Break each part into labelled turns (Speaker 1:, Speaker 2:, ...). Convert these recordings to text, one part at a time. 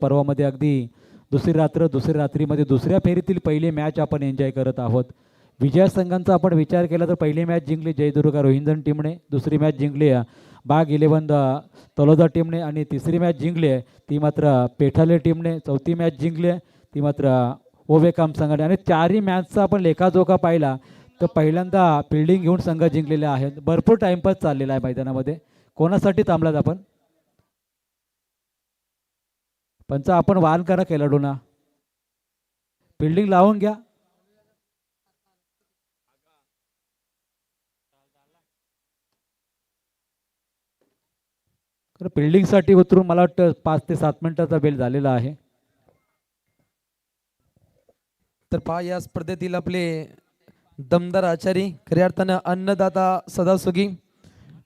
Speaker 1: पर्वामध्ये अगदी दुसरी रात्रीमध्ये दुसऱ्या फेरीतील पहिली मॅच आपण एन्जॉय करत आहोत. विजय संघांचा आपण विचार केला तर पहिली मॅच जिंकली जयदुर्गा रोहिंदन टीमने, दुसरी मॅच जिंकली बाग 11 तलोदा टीमने आणि तिसरी मॅच जिंकली आहे ती मात्र पेठाले टीमने, चौथी मॅच जिंकली आहे ती मात्र ओवेकाम संघाने. आणि चारही मॅचचा आपण लेखाजोखा पाहिला तर पहिल्यांदा फिल्डिंग घेऊन संघ जिंकलेले आहेत. भरपूर टाइमपास चाललेला आहे मैदानामध्ये. कोणासाठी थांबलात आपण? पंच आपण वाहन करा खेळाडूंना, फिल्डिंग लावून घ्या. फिल्डिंगसाठी उतरून मला वाटतं 5 ते 7 मिनिटाचा बेल झालेला आहे.
Speaker 2: तर पहा या स्पर्धेतील आपले दमदार आचारी, खऱ्या अर्थानं अन्नदाता सदासुगी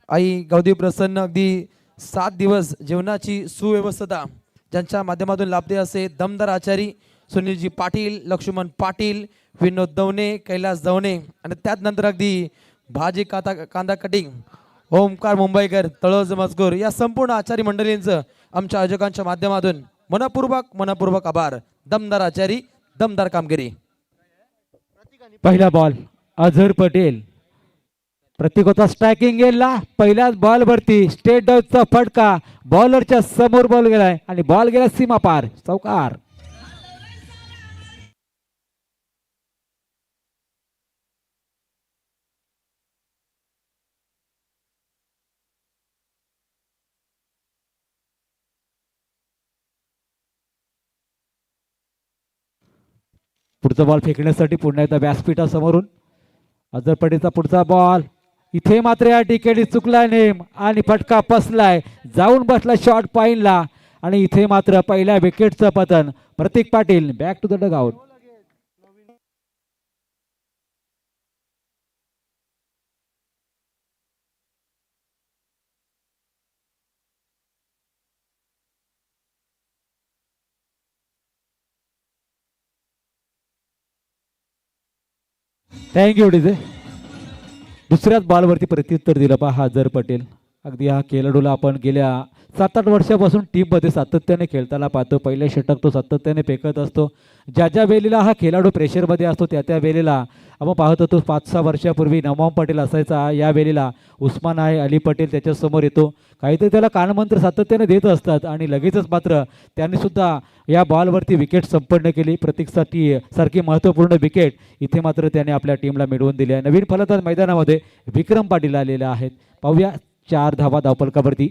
Speaker 2: आई गावदेवी प्रसन्न, अगदी 7 दिवस जेवणाची सुव्यवस्था ज्यांच्या माध्यमातून लाभते असे दमदार आचारी सुनीलजी पाटील, लक्ष्मण पाटील, विनोद दवणे, कैलास दवणे आणि त्यानंतर अगदी भाजी कांदा कटिंग ओमकार मुंबईकर, तळोज मजगूर या संपूर्ण आचारी मंडळींचं आमच्या आयोजकांच्या माध्यमातून मनपूर्वक आभार. दमदार आचारी, दमदार कामगिरी.
Speaker 1: पहिला बॉल अझर पटेल, प्रतीक होता स्ट्रायकिंग गेला. पहिल्याच बॉल वरती स्टेट डाऊनचा फटका, बॉलरच्या समोर बॉल गेलाय आणि बॉल गेला सीमा पार, चौकार. पुढचा बॉल फेकण्यासाठी पुन्हा एकदा व्यासपीठासमोरून अझर पटेलचा पुढचा बॉल. इथे मात्र या ठिकाणी चुकला नेम आणि फटका पसलाय, जाऊन बसला शॉर्ट पाईनला आणि इथे मात्र पहिल्या विकेटचं पतन. Prateek Patil back to the dugout. Thank you DJ. दुसऱ्याच बॉलवरती प्रत्युत्तर दिलं पहा अझर पटेल. अगदी हा खेळाडूला आपण गेल्या 7-8 वर्षापासून टीममध्ये सातत्याने खेळताना पाहतो. पहिल्या षटक तो सातत्याने फेकत असतो. ज्या वेळेला हा खेळाडू प्रेशरमध्ये असतो त्या वेळेला आपण पाहत होतो. 5-6 वर्षापूर्वी नवाब पाटील असायचा, या वेळेला उस्मान आहे, अली पटेल त्याच्यासमोर येतो. काहीतरी त्याला कानमंत्र सातत्याने देत असतात आणि लगेचच मात्र त्यांनी सुद्धा या बॉलवरती विकेट संपन्न केली. प्रतीकसाठी सारखी महत्त्वपूर्ण विकेट इथे मात्र त्याने आपल्या टीमला मिळवून दिली आहे. नवीन फलंदाज मैदानामध्ये विक्रम पाटील आलेले आहेत. पाहूया 4 धावा धावफलकावरती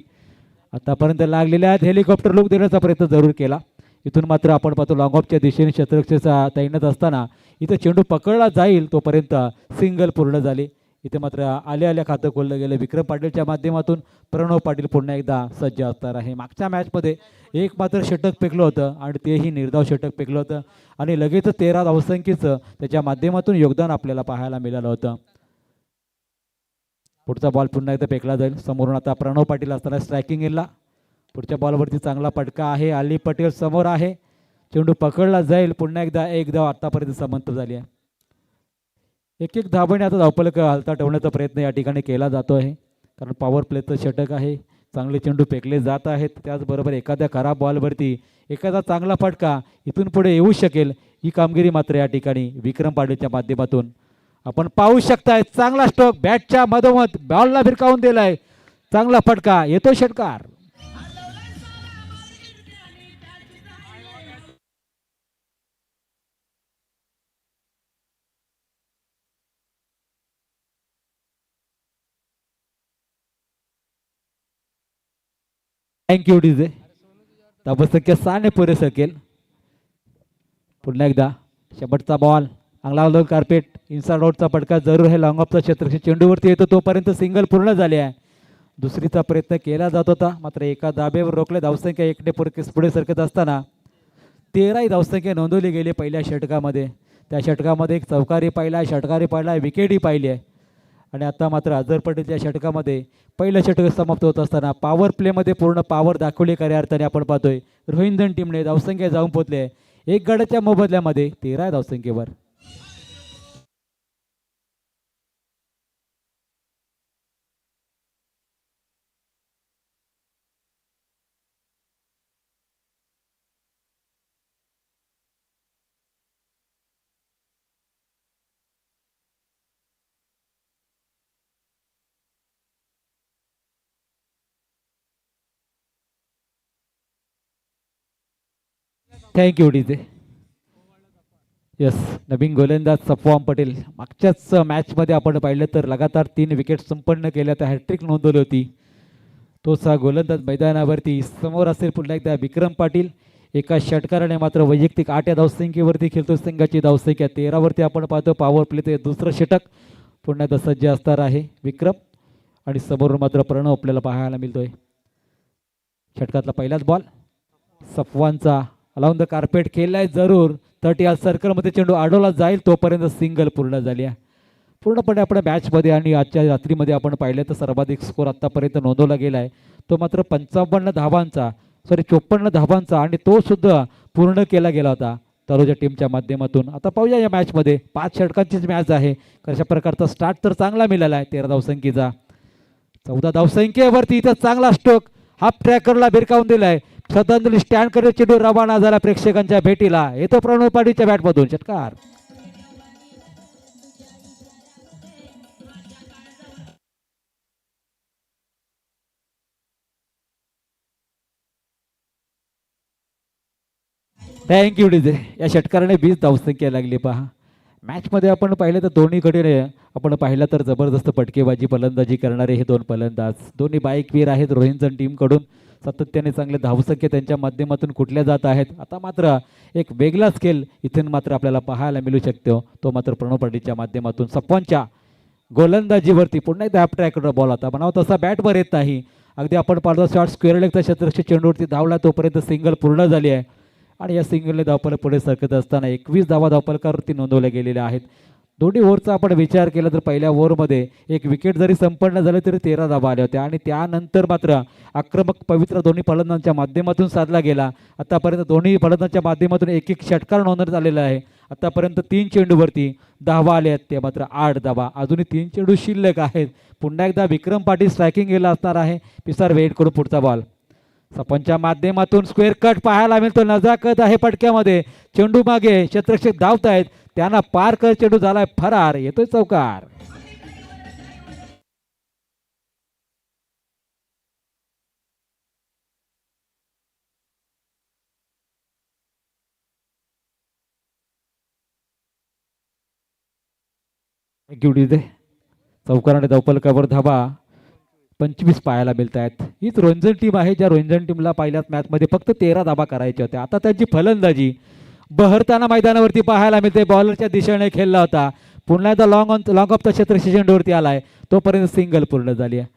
Speaker 1: आतापर्यंत लागलेल्या आहेत. हेलिकॉप्टर लुक देण्याचा प्रयत्न जरूर केला. इथून मात्र आपण पाहतो लॉंग ऑफच्या दिशेने शतरक्षेचा तैनात असताना इथं चेंडू पकडला जाईल तोपर्यंत सिंगल पूर्ण झाली. इथे मात्र आल्या खातं खोललं गेलं. विक्रम पाटीलच्या माध्यमातून प्रणव पाटील पुन्हा एकदा सज्ज असणार आहे. मागच्या मॅचमध्ये एक मात्र षटक फेकलं होतं आणि तेही निर्धाव षटक फेकलं होतं आणि लगेच 13 धावसंख्येचं त्याच्या माध्यमातून योगदान आपल्याला पाहायला मिळालं होतं. पुढचा बॉल पुन्हा एकदा फेकला जाईल. समोरून आता प्रणव पाटील असताना स्ट्रायकिंग येईल. पुढच्या बॉलवरती चांगला फटका आहे. अली पटेल समोर आहे. चेंडू पकडला जाईल. पुन्हा एकदा एक धाव आतापर्यंत समंत झाली आहे. एक धावाने आता धावफलक हलता ठेवण्याचा प्रयत्न या ठिकाणी केला जातो आहे, कारण पॉवर प्लेचं षटक आहे. चांगले चेंडू फेकले जात आहेत. त्याचबरोबर एखाद्या खराब बॉलवरती एखादा चांगला फटका इथून पुढे येऊ शकेल. ही कामगिरी मात्र या ठिकाणी विक्रम पाटीलच्या माध्यमातून आपण पाहू शकताय. चांगला स्ट्रोक बॅटच्या मधोमध बॉलला भिरकावून दिलाय. चांगला फटका येतो षटकार. Thank you DJ. धावसंख्या 6 पुरे सकेल. पुन्हा एकदा शेवटचा बॉल चांगला लो कार्पेट इनसाइड आउटचा फटका जरूर आहे. लॉंग ऑफचा क्षेत्रक्षी चेंडूवरती येतो तोपर्यंत सिंगल पूर्ण झाले आहे. दुसरीचा प्रयत्न केला जात होता मात्र एका दाबेवर रोखले. धावसंख्या 1 पुढे सरकत असताना 13 धावसंख्या नोंदवली गेली पहिल्या षटकामध्ये. त्या षटकामध्ये एक चौकारी पाहिला, षटकारी पाहिला, विकेटही पाहिली आहे. आणि आता मात्र अझर पटेलच्या षटकामध्ये पहिलं षटक समाप्त होत असताना पॉवर प्लेमध्ये पूर्ण पॉवर दाखवली खऱ्या अर्थाने आपण पाहतोय. रोहिंदन टीमने धावसंख्या जाऊन पोहोचले एक गड्याच्या मोबदल्यामध्ये 13 धावसंख्येवर. Thank you DJ. यस, नवीन गोलंदाज सफवान पटेल. मागच्याच मॅचमध्ये आपण पाहिलं तर लगातार 3 विकेट संपन्न केल्या, तर हॅट्रिक नोंदवली होती. तोच हा गोलंदाज मैदानावरती. समोर असेल पुन्हा एकदा विक्रम पाटील. एका षटकाराने मात्र वैयक्तिक 8 या धावसंख्येवरती खेळतो. संघाची धावसंख्या 13 वरती आपण पाहतो. पॉवर प्लेचे दुसरं षटक पुन्हा एकदा सज्ज असणार आहे विक्रम. आणि समोरून मात्र प्रणव आपल्याला पाहायला मिळतोय. षटकातला पहिलाच बॉल सफवानचा अलाउन द कार्पेट केलाय जरूर. 30 या सर्कलमध्ये चेंडू अडवला जाईल तोपर्यंत सिंगल पूर्ण झाली आहे. पूर्णपणे आपण मॅचमध्ये आणि आजच्या रात्रीमध्ये आपण पाहिलं तर सर्वाधिक स्कोर आत्तापर्यंत नोंदवला गेला आहे तो मात्र 55 धावांचा 54 धावांचा, आणि तो सुद्धा पूर्ण केला गेला होता तलोजा टीमच्या माध्यमातून. आता पाहूया या मॅचमध्ये 5 षटकांचीच मॅच आहे. कशा प्रकारचा स्टार्ट तर चांगला मिळाला आहे. 13 धावसंख्येचा 14 धावसंख्येवरती इथं चांगला स्ट्रोक हाफ ट्रॅकरला भिरकावून दिलाय. श्रद्धांजली स्टँड करत चेंडू रवाना झाला प्रेक्षकांच्या भेटीला. येतो प्रणव पाटीलच्या बॅटमधून षटकार. Thank you DJ. या षटकाराने 20 धावसंख्या लागली. पहा मॅचमध्ये आपण पाहिलं तर दोन्हीकडे आपण पाहिलं तर जबरदस्त फटकेबाजी फलंदाजी करणारे हे 2 फलंदाज. दोन्ही बाईकवीर आहेत. रोहिंजन टीमकडून सातत्याने चांगले धावसंख्या त्यांच्या माध्यमातून कुठल्या जात आहेत. आता मात्र एक वेगळा स्केल इथून मात्र आपल्याला पाहायला मिळू शकतो. तो मात्र प्रणव पाटीलच्या माध्यमातून सफवानच्या गोलंदाजीवरती पुन्हा एकदा हॅप ट्रॅकवर बॉल होता. म्हणावं तसा बॅटवर येत नाही. अगदी आपण पाहतो शॉर्ट स्क्वेअर लेगचा शतरक्षक चेंडूवरती धावला तोपर्यंत सिंगल पूर्ण झाली आहे. आणि या सिंगलने धावपल पुढे सरकत असताना 21 धावा धावपलकावरती नोंदवल्या गेलेल्या आहेत. दोन्ही ओव्हरचा आपण विचार केला तर पहिल्या ओव्हरमध्ये एक विकेट जरी संपन्न झाले तरी 13 धावा आल्या होत्या. आणि त्यानंतर मात्र आक्रमक पवित्र दोन्ही फलंदाजांच्या माध्यमातून साधला गेला. आतापर्यंत दोन्ही फलंदाजांच्या माध्यमातून एक षटकार नोंदवण्यात आलेला आहे. आतापर्यंत 3 चेंडूवरती धावा आल्या आहेत. ते मात्र 8 धावा. अजूनही 3 चेंडू शिल्लक आहेत. पुन्हा एकदा विक्रम पाटील स्ट्रायकिंग गेला असणार आहे. पिसार वेट करून पुढचा बॉल सपनच्या माध्यमातून स्क्वेअर कट पाहायला मिळतो. नजाकत आहे पटक्यामध्ये. चेंडू मागे क्षेत्ररक्षक धावत आहेत. त्यांना पार कर चेंडू झालाय फरार. येतोय चौकार. चौकाराने धावपलकावर धावा 25 पाहायला मिळत आहेत. हीच रोंजन टीम आहे ज्या रोंजन टीमला पहिल्याच मॅचमध्ये फक्त 13 धावा करायच्या होत्या. आता त्यांची फलंदाजी बहरताना मैदानावरती पाहायला मिळते. बॉलरच्या दिशेने खेळला होता. पुन्हा एकदा लॉंग ऑफ द क्षेत्ररक्षक चेंडूवरती आलाय तोपर्यंत सिंगल पूर्ण झाली आहे.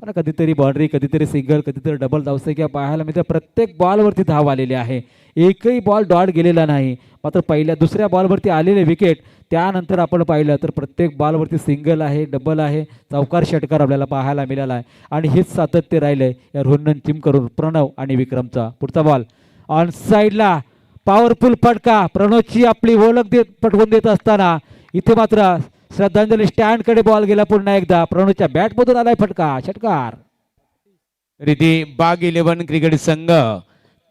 Speaker 1: पण कधीतरी बाउंड्री कधीतरी सिंगल कधीतरी डबल धावसंख्या पाहायला मिळते. प्रत्येक बॉलवरती धाव आलेली आहे. एकही बॉल डॉट गेलेला नाही. मात्र दुसऱ्या बॉलवरती आलेले विकेट त्यानंतर आपण पाहिलं तर प्रत्येक बॉलवरती सिंगल आहे डबल आहे चौकार षटकार आपल्याला पाहायला मिळाला आहे. आणि हेच सातत्य राहिलंय या रोहन टीम करून प्रणव आणि विक्रमचा. पुढचा बॉल ऑन साईडला पॉवरफुल फटका. प्रणवची आपली ओळख पटवून देत असताना इथे मात्र श्रद्धांजली स्टँड कडे बॉल गेला. पुन्हा एकदा प्रणवच्या बॅटमधून आलाय फटका षटकार.
Speaker 3: रिधी बाग 11 क्रिकेट संघ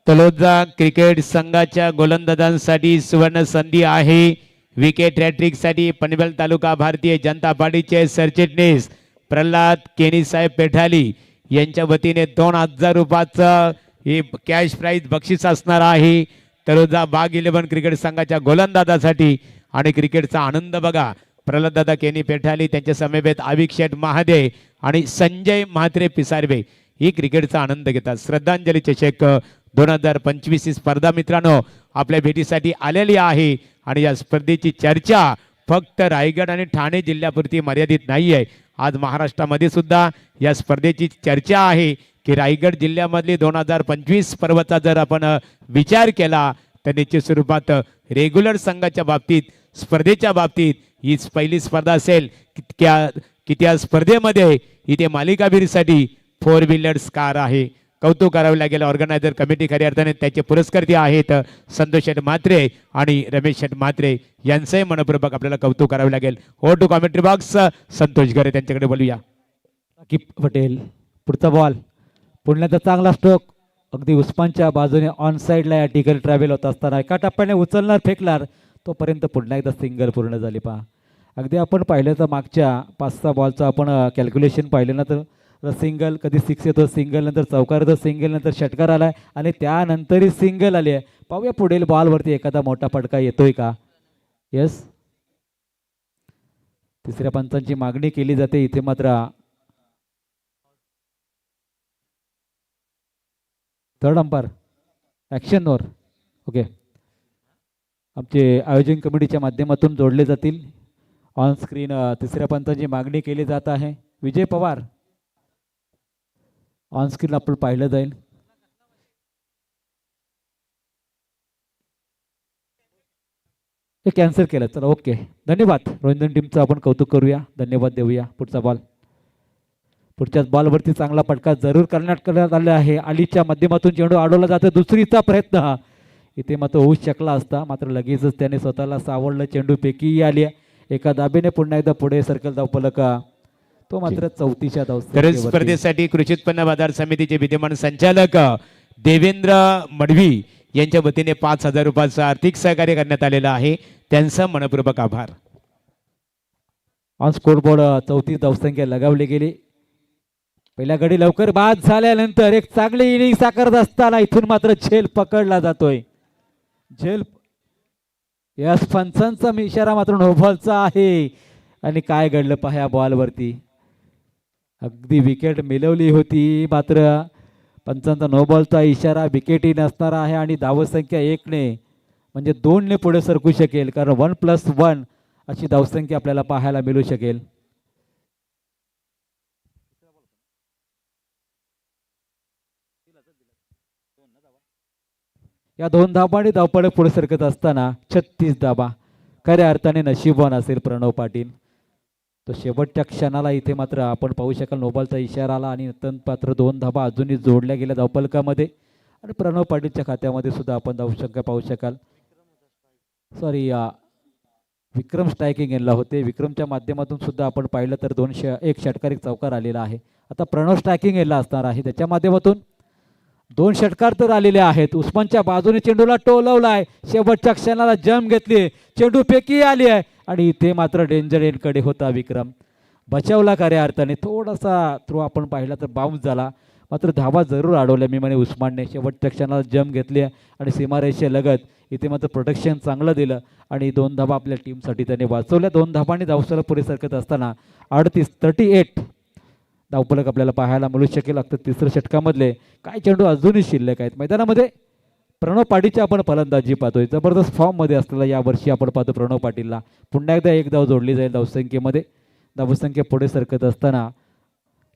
Speaker 3: तलोजा क्रिकेट संघाच्या गोलंदाजांसाठी सुवर्ण संधी आहे. विकेट हॅट्रिक साठी पनवेल तालुका भारतीय जनता पार्टीचे सरचिटणीस प्रल्हाद केनी साहेब पेठाली यांच्या वतीने 2000 रुपयाचं हे कॅश प्राइज बक्षीस असणार आहे. तलोजा बाग 11 क्रिकेट संघाच्या गोलंदाजासाठी. आणि क्रिकेटचा आनंद बघा. प्रल्हाददादा केनी पेठाली त्यांच्या समवेत आविक शेठ महादे आणि संजय म्हात्रे पिसारवे ही क्रिकेटचा आनंद घेतात. श्रद्धांजली चषक 2025 ही स्पर्धा मित्रांनो आपल्या भेटीसाठी आलेली आहे. आणि या स्पर्धेची चर्चा फक्त रायगड आणि ठाणे जिल्ह्यापुरती मर्यादित नाही आहे. आज महाराष्ट्रामध्ये सुद्धा या स्पर्धेची चर्चा आहे की रायगड जिल्ह्यामधली 2025 पर्वाचा जर आपण विचार केला तर निश्चित स्वरूपात रेग्युलर संघाच्या बाबतीत स्पर्धेच्या बाबतीत ही पहिली स्पर्धा असेल की त्या स्पर्धेमध्ये इथे मालिकावीरसाठी 4 व्हीलर्स कार आहे. कौतुक करावे लागेल. ऑर्गनायझर कमिटी खऱ्या अर्थाने त्याचे पुरस्कर्ते आहेत संतोष शेठ म्हात्रे आणि रमेश शेठ म्हात्रे यांचंही मनपूर्वक आपल्याला कौतुक करावे लागेल. हो to commentary box Santosh Ghare त्यांच्याकडे बोलूया.
Speaker 1: साकिब पटेल पुढचा बॉल पुन्हा एकदा चांगला स्ट्रोक अगदी उस्मानच्या बाजूने ऑन साईडला या ठिकाणी ट्रॅव्हल होत असताना एका टप्प्याने उचलणार फेकणार तोपर्यंत पुन्हा एकदा सिंगल पूर्ण झाली. पहा अगदी आपण पाहिलं तर मागच्या 5-6 बॉलचं आपण कॅल्क्युलेशन पाहिलं ना तर सिंगल, कधी सिक्स येतो, सिंगल नंतर चौकार येतो, सिंगल नंतर षटकार आलाय आणि त्यानंतरही सिंगल आली आहे. पाहूया पुढील बॉलवरती एखादा मोठा फटका येतोय का. येस, तिसऱ्या पंचांची मागणी केली जाते इथे मात्र. थर्ड अंपायर ॲक्शनवर ओके, आमचे आयोजन कमिटीच्या माध्यमातून जोडले जातील. ऑन स्क्रीन तिसऱ्या पंचांची मागणी केली जात आहे. विजय पवार ऑन स्क्रीन आपण पाहिलं जाईल. हे कॅन्सल केलं, चला ओके धन्यवाद. रोहिंदन टीमचं आपण कौतुक करूया, धन्यवाद देऊया. पुढचा बॉल, पुढच्याच बॉलवरती चांगला फटका जरूर करण्यात आला आहे. अलीच्या माध्यमातून चेंडू अडवला जातो, दुसरीचा प्रयत्न हा इथे मात्र होऊ शकला असता, मात्र लगेचच त्याने स्वतःला सावरलं. चेंडू पैकी आली आहे एका दाबेने. पुन्हा एकदा पुढे सर्कल धावफलक तो मात्र 34च्या
Speaker 3: तर
Speaker 1: धावसंख्येवरती.
Speaker 3: स्पर्धेसाठी कृषी उत्पन्न बाजार समितीचे विद्यमान संचालक देवेंद्र मडवी यांच्या वतीने 5,000 रुपयाचं आर्थिक सहकार्य करण्यात आलेलं आहे, त्यांचा मनपूर्वक आभार.
Speaker 1: ऑन स्कोरबोर्ड 34 धावसंख्या लगावली गेली. पहिल्या गडी लवकर बाद झाल्यानंतर एक चांगली इनिंग साकारत असताना इथून मात्र झेल पकडला जातोय. झेल यस, पंचांचा इशारा मात्र नोबॉलचा आहे. आणि काय घडलं पहा या बॉलवरती, अगदी विकेट मिळवली होती, मात्र पंचांचा नोबॉलचा इशारा विकेटही नसणार आहे आणि धावसंख्या 1ने म्हणजे 2ने पुढे सरकू शकेल, कारण 1+1 अशी धावसंख्या आपल्याला पाहायला मिळू शकेल. या 2 धाबांनी धावपळ पुढे सरकत असताना 36 धाबा. खऱ्या अर्थाने नशीबवान असेल प्रणव पाटील. तो शेवटच्या क्षणाला इथे मात्र आपण पाहू शकाल नोबॉलचा इशारा आला आणि नंतर मात्र 2 धाबा अजूनही जोडल्या गेल्या धावपलकामध्ये. आणि प्रणव पाटीलच्या खात्यामध्ये सुद्धा आपण धावसंख्या पाहू शकाल. सॉरी, विक्रम स्ट्रायकिंग यांना होते. विक्रमच्या माध्यमातून सुद्धा आपण पाहिलं तर 1 षटकार 1 चौकार आलेला आहे. आता प्रणव स्ट्रायकिंग यांना असणार आहे, त्याच्या माध्यमातून 2 षटकार तर आलेले आहेत. उस्मानच्या बाजूने चेंडूला टोलवलाय, शेवटच्या क्षणाला जम घेतली, चेंडू फेकी आली आहे आणि इथे मात्र डेंजर एंडकडे होता विक्रम. बचावला खऱ्या अर्थाने, थोडासा थ्रो आपण पाहिला तर बाउन्स झाला, मात्र धावा जरूर अडवल्या मी म्हणे उस्मानने. शेवटच्या क्षणाला जम घेतली आणि सीमारेषे लगत इथे मात्र प्रोटेक्शन चांगलं दिलं आणि 2 धावा आपल्या टीमसाठी त्याने वाचवल्या. 2 धाबांनी धावसला पुढे सरकत असताना 38 धावफलक आपल्याला पाहायला मिळू शकेल. अगदी तिसऱ्या षटकामधले काय चेंडू अजूनही शिल्लक आहेत मैदानामध्ये. प्रणव पाटीलची आपण फलंदाजी पाहतोय, जबरदस्त फॉर्ममध्ये असलेला यावर्षी आपण पाहतो प्रणव पाटीलला. पुन्हा एकदा 1 धाव जोडली जाईल धावसंख्येमध्ये. धावसंख्या पुढे सरकत असताना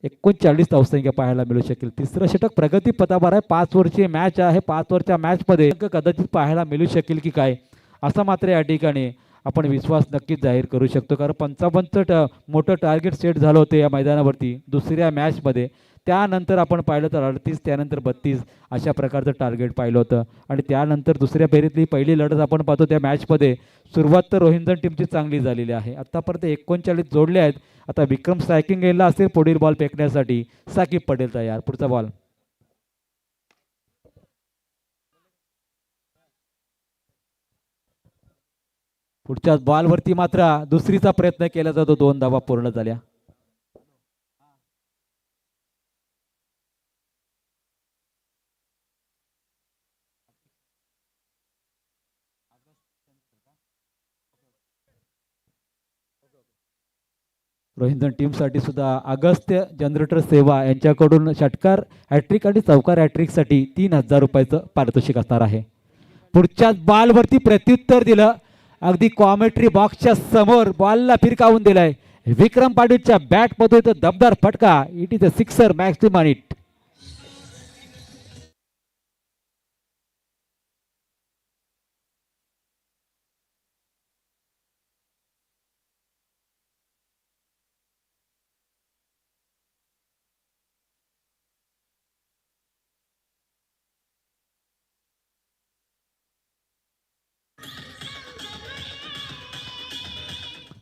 Speaker 1: 39 धावसंख्या पाहायला मिळू शकेल. तिसरं षटक प्रगती पथावर आहे. 5 ओव्हरची मॅच आहे. 5 ओव्हरच्या मॅचमध्ये कदाचित पाहायला मिळू शकेल की काय, असा मात्र या ठिकाणी आपण विश्वास नक्कीच जाहीर करू शकतो. कारण 55चं मोठं टार्गेट सेट झालं होतं या मैदानावरती दुसऱ्या मॅचमध्ये. त्यानंतर आपण पाहिलं तर 38, त्यानंतर 32 अशा प्रकारचं टार्गेट पाहिलं होतं. आणि त्यानंतर दुसऱ्या फेरीतली पहिली लढत आपण पाहतो त्या मॅचमध्ये सुरुवात तर रोहिंदन टीमची चांगली झालेली आहे. आत्तापर्यंत 39 जोडले आहेत. आता विक्रम स्ट्रायकिंग यायला असेल पुढील बॉल फेकण्यासाठी. साकिब पटेल तयार. पुढचा बॉल, पुढच्याच बॉलवरती मात्र दुसरीचा प्रयत्न केला जातो. 2 धावा पूर्ण झाल्या. रोहिंदन टीमसाठी सुद्धा अगस्त्य जनरेटर सेवा यांच्याकडून षटकार हॅट्रिक आणि चौकार हॅट्रिकसाठी 3,000 रुपयाचं पारितोषिक असणार आहे. पुढच्याच बॉलवरती प्रत्युत्तर दिलं, अगदी कॉमेंट्री बॉक्सच्या समोर बॉलला फिरकावून दिलाय. विक्रम पाटीलच्या बॅटमधून तो दमदार फटका. It is a sixer maximum on it.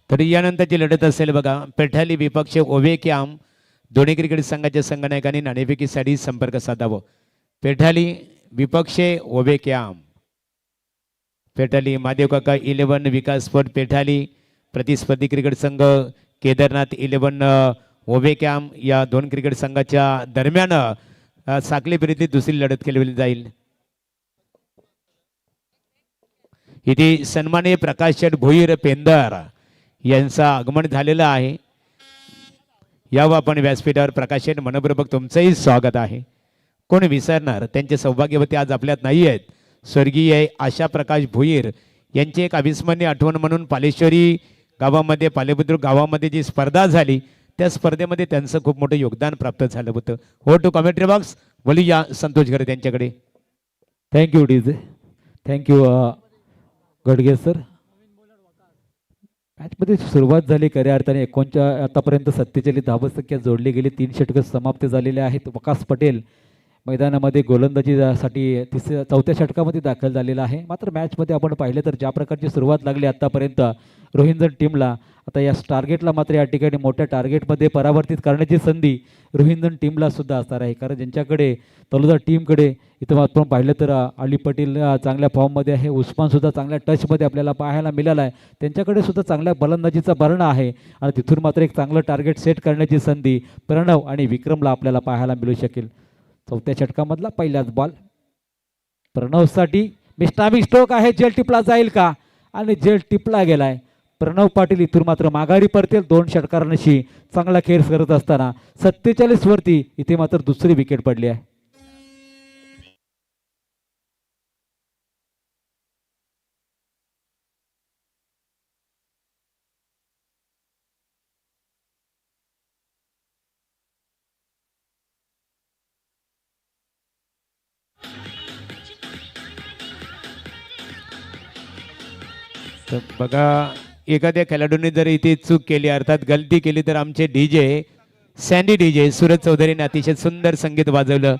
Speaker 3: तर यानंतरची लढत असेल बघा, पेठाली विपक्ष ओवे कॅम. दोन्ही क्रिकेट संघाच्या संघनायकांनी नाणेफेकीसाठी संपर्क साधावं. पेठाली विपक्ष ओवे कॅम. पेठाली महादेव काका 11 विकास स्पोर्ट पेठाली. प्रतिस्पर्धी क्रिकेट संघ केदारनाथ 11 ओबे कॅम्प या दोन क्रिकेट संघाच्या दरम्यान साखली विरुद्ध दुसरी लढत खेळवली जाईल. इथे सन्माननीय प्रकाश शेठ भोईर पेंदर यांचं आगमन झालेलं आहे. यावं आपण व्यासपीठावर. प्रकाश शेठ मनपूर्वक तुमचंही स्वागत आहे. कोण विसरणार, त्यांचे सौभाग्यवती आज आपल्यात नाही आहेत. स्वर्गीय आशा प्रकाश भोईर यांची एक अविस्मरणीय आठवण म्हणून पालेश्वरी गावामध्ये, पालेबुद्रुक गावामध्ये जी स्पर्धा झाली त्या स्पर्धेमध्ये त्यांचं खूप मोठं योगदान प्राप्त झालं होतं. हो टू कमेंट्री बॉक्स बोलूया संतोष घरे त्यांच्याकडे.
Speaker 1: Thank you DJ, thank you Gadge sir. मॅचमध्ये सुरुवात झाली खऱ्या अर्थाने. आतापर्यंत 47 धावसंख्या जोडली गेली. 3 षटकं समाप्त झालेले आहेत. वकास पटेल मैदानामध्ये गोलंदाजीसाठी चौथ्या षटकामध्ये दाखल झालेला आहे. मात्र मॅचमध्ये आपण पाहिलं तर ज्या प्रकारची सुरुवात लागली आतापर्यंत रोहिंजन टीमला, आता या टार्गेटला मात्र या ठिकाणी मोठ्या टार्गेटमध्ये परावर्तित करण्याची संधी रोहिंजन टीमला सुद्धा असणार आहे. कारण ज्यांच्याकडे तलोदा टीमकडे इथं आपण पाहिलं तर अली पटेल चांगल्या फॉर्ममध्ये आहे. उस्मान सुद्धा चांगल्या टचमध्ये आपल्याला पाहायला मिळाला आहे. त्यांच्याकडे सुद्धा चांगल्या फलंदाजीचा भरणा आहे आणि तिथून मात्र एक चांगलं टार्गेट सेट करण्याची संधी प्रणव आणि विक्रमला आपल्याला पाहायला मिळू शकेल. चौथ्या षटकामधला पहिलाच बॉल प्रणवसाठी. मिस्टामिक स्ट्रोक आहे. जेल टिपला जाईल का? आणि जेल टिपला गेलाय. प्रणव पाटील इथून मात्र माघारी परतेल. 2 षटकारांशी चांगला खेळ करत असताना 47 वरती इथे मात्र दुसरी विकेट पडली आहे.
Speaker 3: तर बघा, एखाद्या खेळाडूने जर इथे चूक केली अर्थात गलती केली तर आमचे डीजे सँडी डीजे सूरज चौधरीने अतिशय सुंदर संगीत वाजवलं,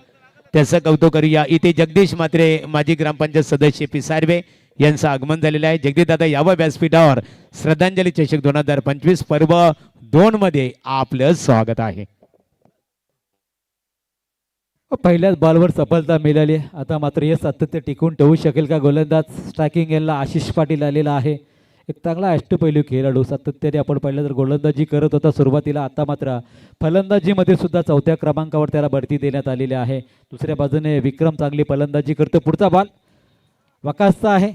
Speaker 3: त्याचं कौतुक करूया. इथे जगदीश मात्रे माजी ग्रामपंचायत सदस्य पिसारवे यांचं आगमन झालेलं आहे. जगदीश दादा यावं व्यासपीठावर. श्रद्धांजली चषक 2025 पर्व 2 मध्ये आपलं स्वागत आहे.
Speaker 1: पहिल्याच बॉलवर सफलता मिळाली. आता मात्र हे सातत्य टिकून ठेवू शकेल का गोलंदाज? स्ट्रायकिंग एंडला आशिष पाटील आलेला आहे. एक चांगला अष्टपैलू खेळाडू. सातत्याने आपण पाहिलं तर गोलंदाजी करत होता सुरुवातीला. आता मात्र फलंदाजीमध्ये सुद्धा 4थ्या क्रमांकावर त्याला बढती देण्यात आलेली आहे. दुसऱ्या बाजूने विक्रम चांगली फलंदाजी करतो. पुढचा बॉल वकासचा आहे.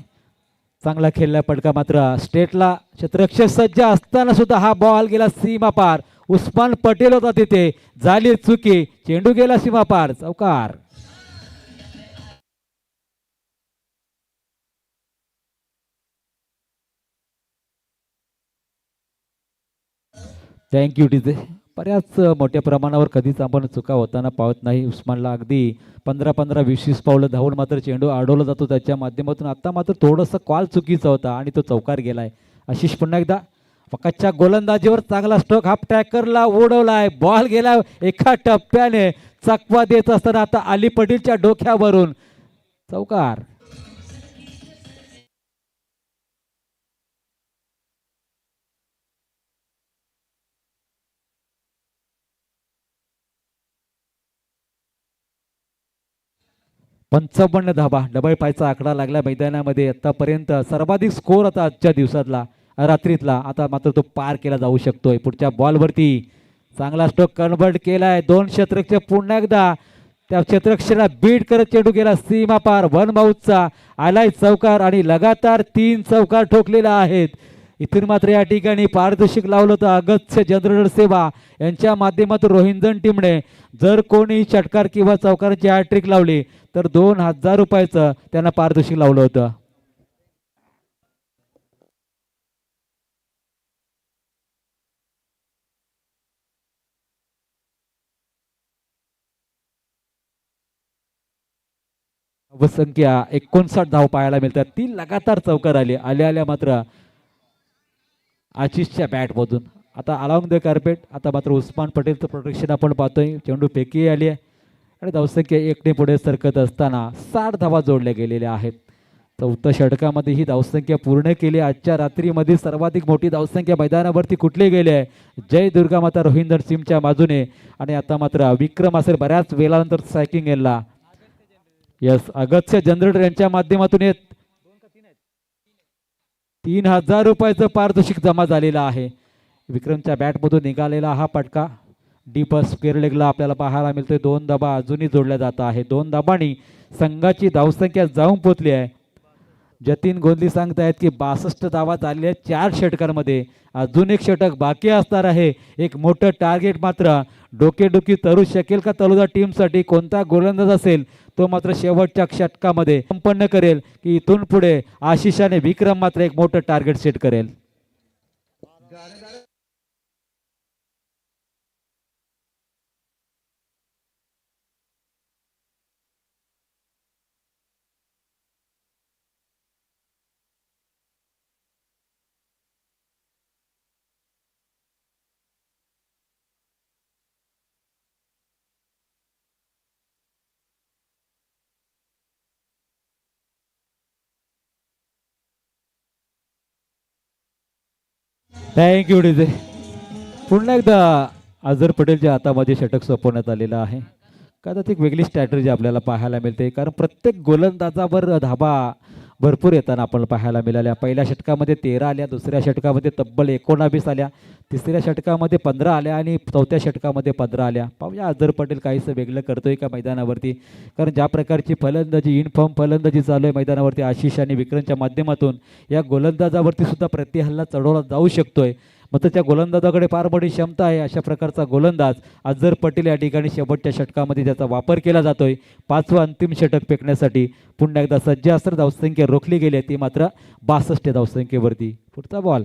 Speaker 1: चांगला खेळला पडका. मात्र स्टेटला क्षेत्ररक्षक सज्ज असताना सुद्धा हा बॉल गेला सीमा पार. उस्मान पटेल होता तिथे, झाली चुकी. चेंडू गेला सीमा पार. चौकार. Thank you DJ. बऱ्याच मोठ्या प्रमाणावर कधीच आपण चुका होताना पाहत नाही. उस्मानला अगदी 15-15, 20-20 पावलं धावून मात्र चेंडू अडवला जातो त्याच्या माध्यमातून. आता मात्र थोडंसं कॉल चुकीचा होता आणि तो चौकार गेलाय. आशिष पुन्हा एकदा वकासच्या गोलंदाजीवर चांगला स्ट्रोक. हाफ ट्रॅकरला उडवलाय. बॉल गेला एका टप्प्याने. चकवा देत असताना आता अली पटेलच्या डोक्यावरून चौकार. पंचावन्न धाबा डबल पायचा आकडा लागला मैदानामध्ये. आतापर्यंत सर्वाधिक स्कोर होता आजच्या दिवसातला, रात्रीतला. आता मात्र तो पार केला जाऊ शकतोय. पुढच्या बॉलवरती चांगला स्ट्रोक कन्वर्ट केलाय. 2 क्षेत्ररक्षक पुन्हा एकदा त्या क्षेत्ररक्षकाला बीट करत चेंडू गेला सीमा पार. वन माऊथचा आलाय चौकार आणि लगातार 3 चौकार ठोकलेला आहेत. इथून मात्र या ठिकाणी पारितोषिक लावलं होतं अगत्य जनरल सेवा यांच्या माध्यमातून रोहिंजन टीमने. जर कोणी षटकार किंवा चौकारांची हॅट्रिक लावली तर 2000 रुपयाचं त्यांना पारितोषिक लावलं होतं. संख्या 59 धाव पाहायला मिळतात. 3 लगातार चौकार आल्या मात्र आशिषच्या बॅटमधून. आता अलाउंग द कार्पेट. आता मात्र उस्मान पटेलचं प्रोटेक्शन आपण पाहतोय. चेंडू फेकी आली आहे आणि धावसंख्या 1 ने पुढे सरकत असताना 60 धावा जोडल्या गेलेल्या आहेत. 4थ्या षटकामध्ये ही धावसंख्या पूर्ण केली. आजच्या रात्रीमध्ये सर्वाधिक मोठी धावसंख्या मैदानावरती कुठली गेली आहे? जय दुर्गा माता रोहिंदर सिंगच्या बाजूने. आणि आता मात्र विक्रम असेल बऱ्याच वेळानंतर स्ट्रायकिंग एंडला. यस, अगत्य जनरेटर यांच्या माध्यमातून 3000 रुपयाचं पारितोषिक जमा झालेलं आहे. विक्रमच्या बॅटमधून निघालेला हा पटका डीप स्क्वेअर लेगला आपल्याला पाहायला मिळतोय. 2 धाबा अजूनही जोडल्या जात आहे. 2 धाबांनी संघाची धावसंख्या जाऊन पोचली आहे. जतीन गोंधली सांगतायत की 62 धावा झालेल्या आहेत 4 षटकांमध्ये. अजून एक षटक बाकी असणार आहे. एक मोठं टार्गेट मात्र डोकेडुकी तरू शकेल का तलोजा टीमसाठी? कोणता गोलंदाज असेल तो मात्र शेवटच्या षटकामध्ये संपन्न करेल की इथून पुढे आशिषाने विक्रम मात्र एक मोठं टार्गेट सेट करेल? Thank you DJ. पुन्हा एकदा अझर पटेलच्या हातामध्ये षटक सोपवण्यात आलेलं आहे. कदाचित एक वेगळी स्ट्रॅटर्जी आपल्याला पाहायला मिळते, कारण प्रत्येक गोलंदाजावर धाबा भरपूर येताना आपण पाहायला मिळाल्या. पहिल्या षटकामध्ये 13 आल्या, दुसऱ्या षटकामध्ये तब्बल 19 आल्या, तिसऱ्या षटकामध्ये 15 आल्या आणि चौथ्या षटकामध्ये 15 आल्या. पाहूया अझर पटेल काहीसं वेगळं करतोय का मैदानावरती, कारण ज्या प्रकारची फलंदाजी इनफॉर्म फलंदाजी चालू आहे मैदानावरती आशिष आणि विक्रमच्या माध्यमातून या गोलंदाजावरती सुद्धा प्रतिहल्ला चढवला जाऊ शकतोय. मात्र त्या गोलंदाजाकडे फार मोठी क्षमता आहे. अशा प्रकारचा गोलंदाज अझर पटेल या ठिकाणी शेवटच्या षटकामध्ये त्याचा वापर केला जातोय. 5वं अंतिम षटक फेकण्यासाठी पुन्हा एकदा सज्ज असर. धावसंख्या रोखली गेली आहे ती मात्र 62 धावसंख्येवरती. पुढचा बॉल,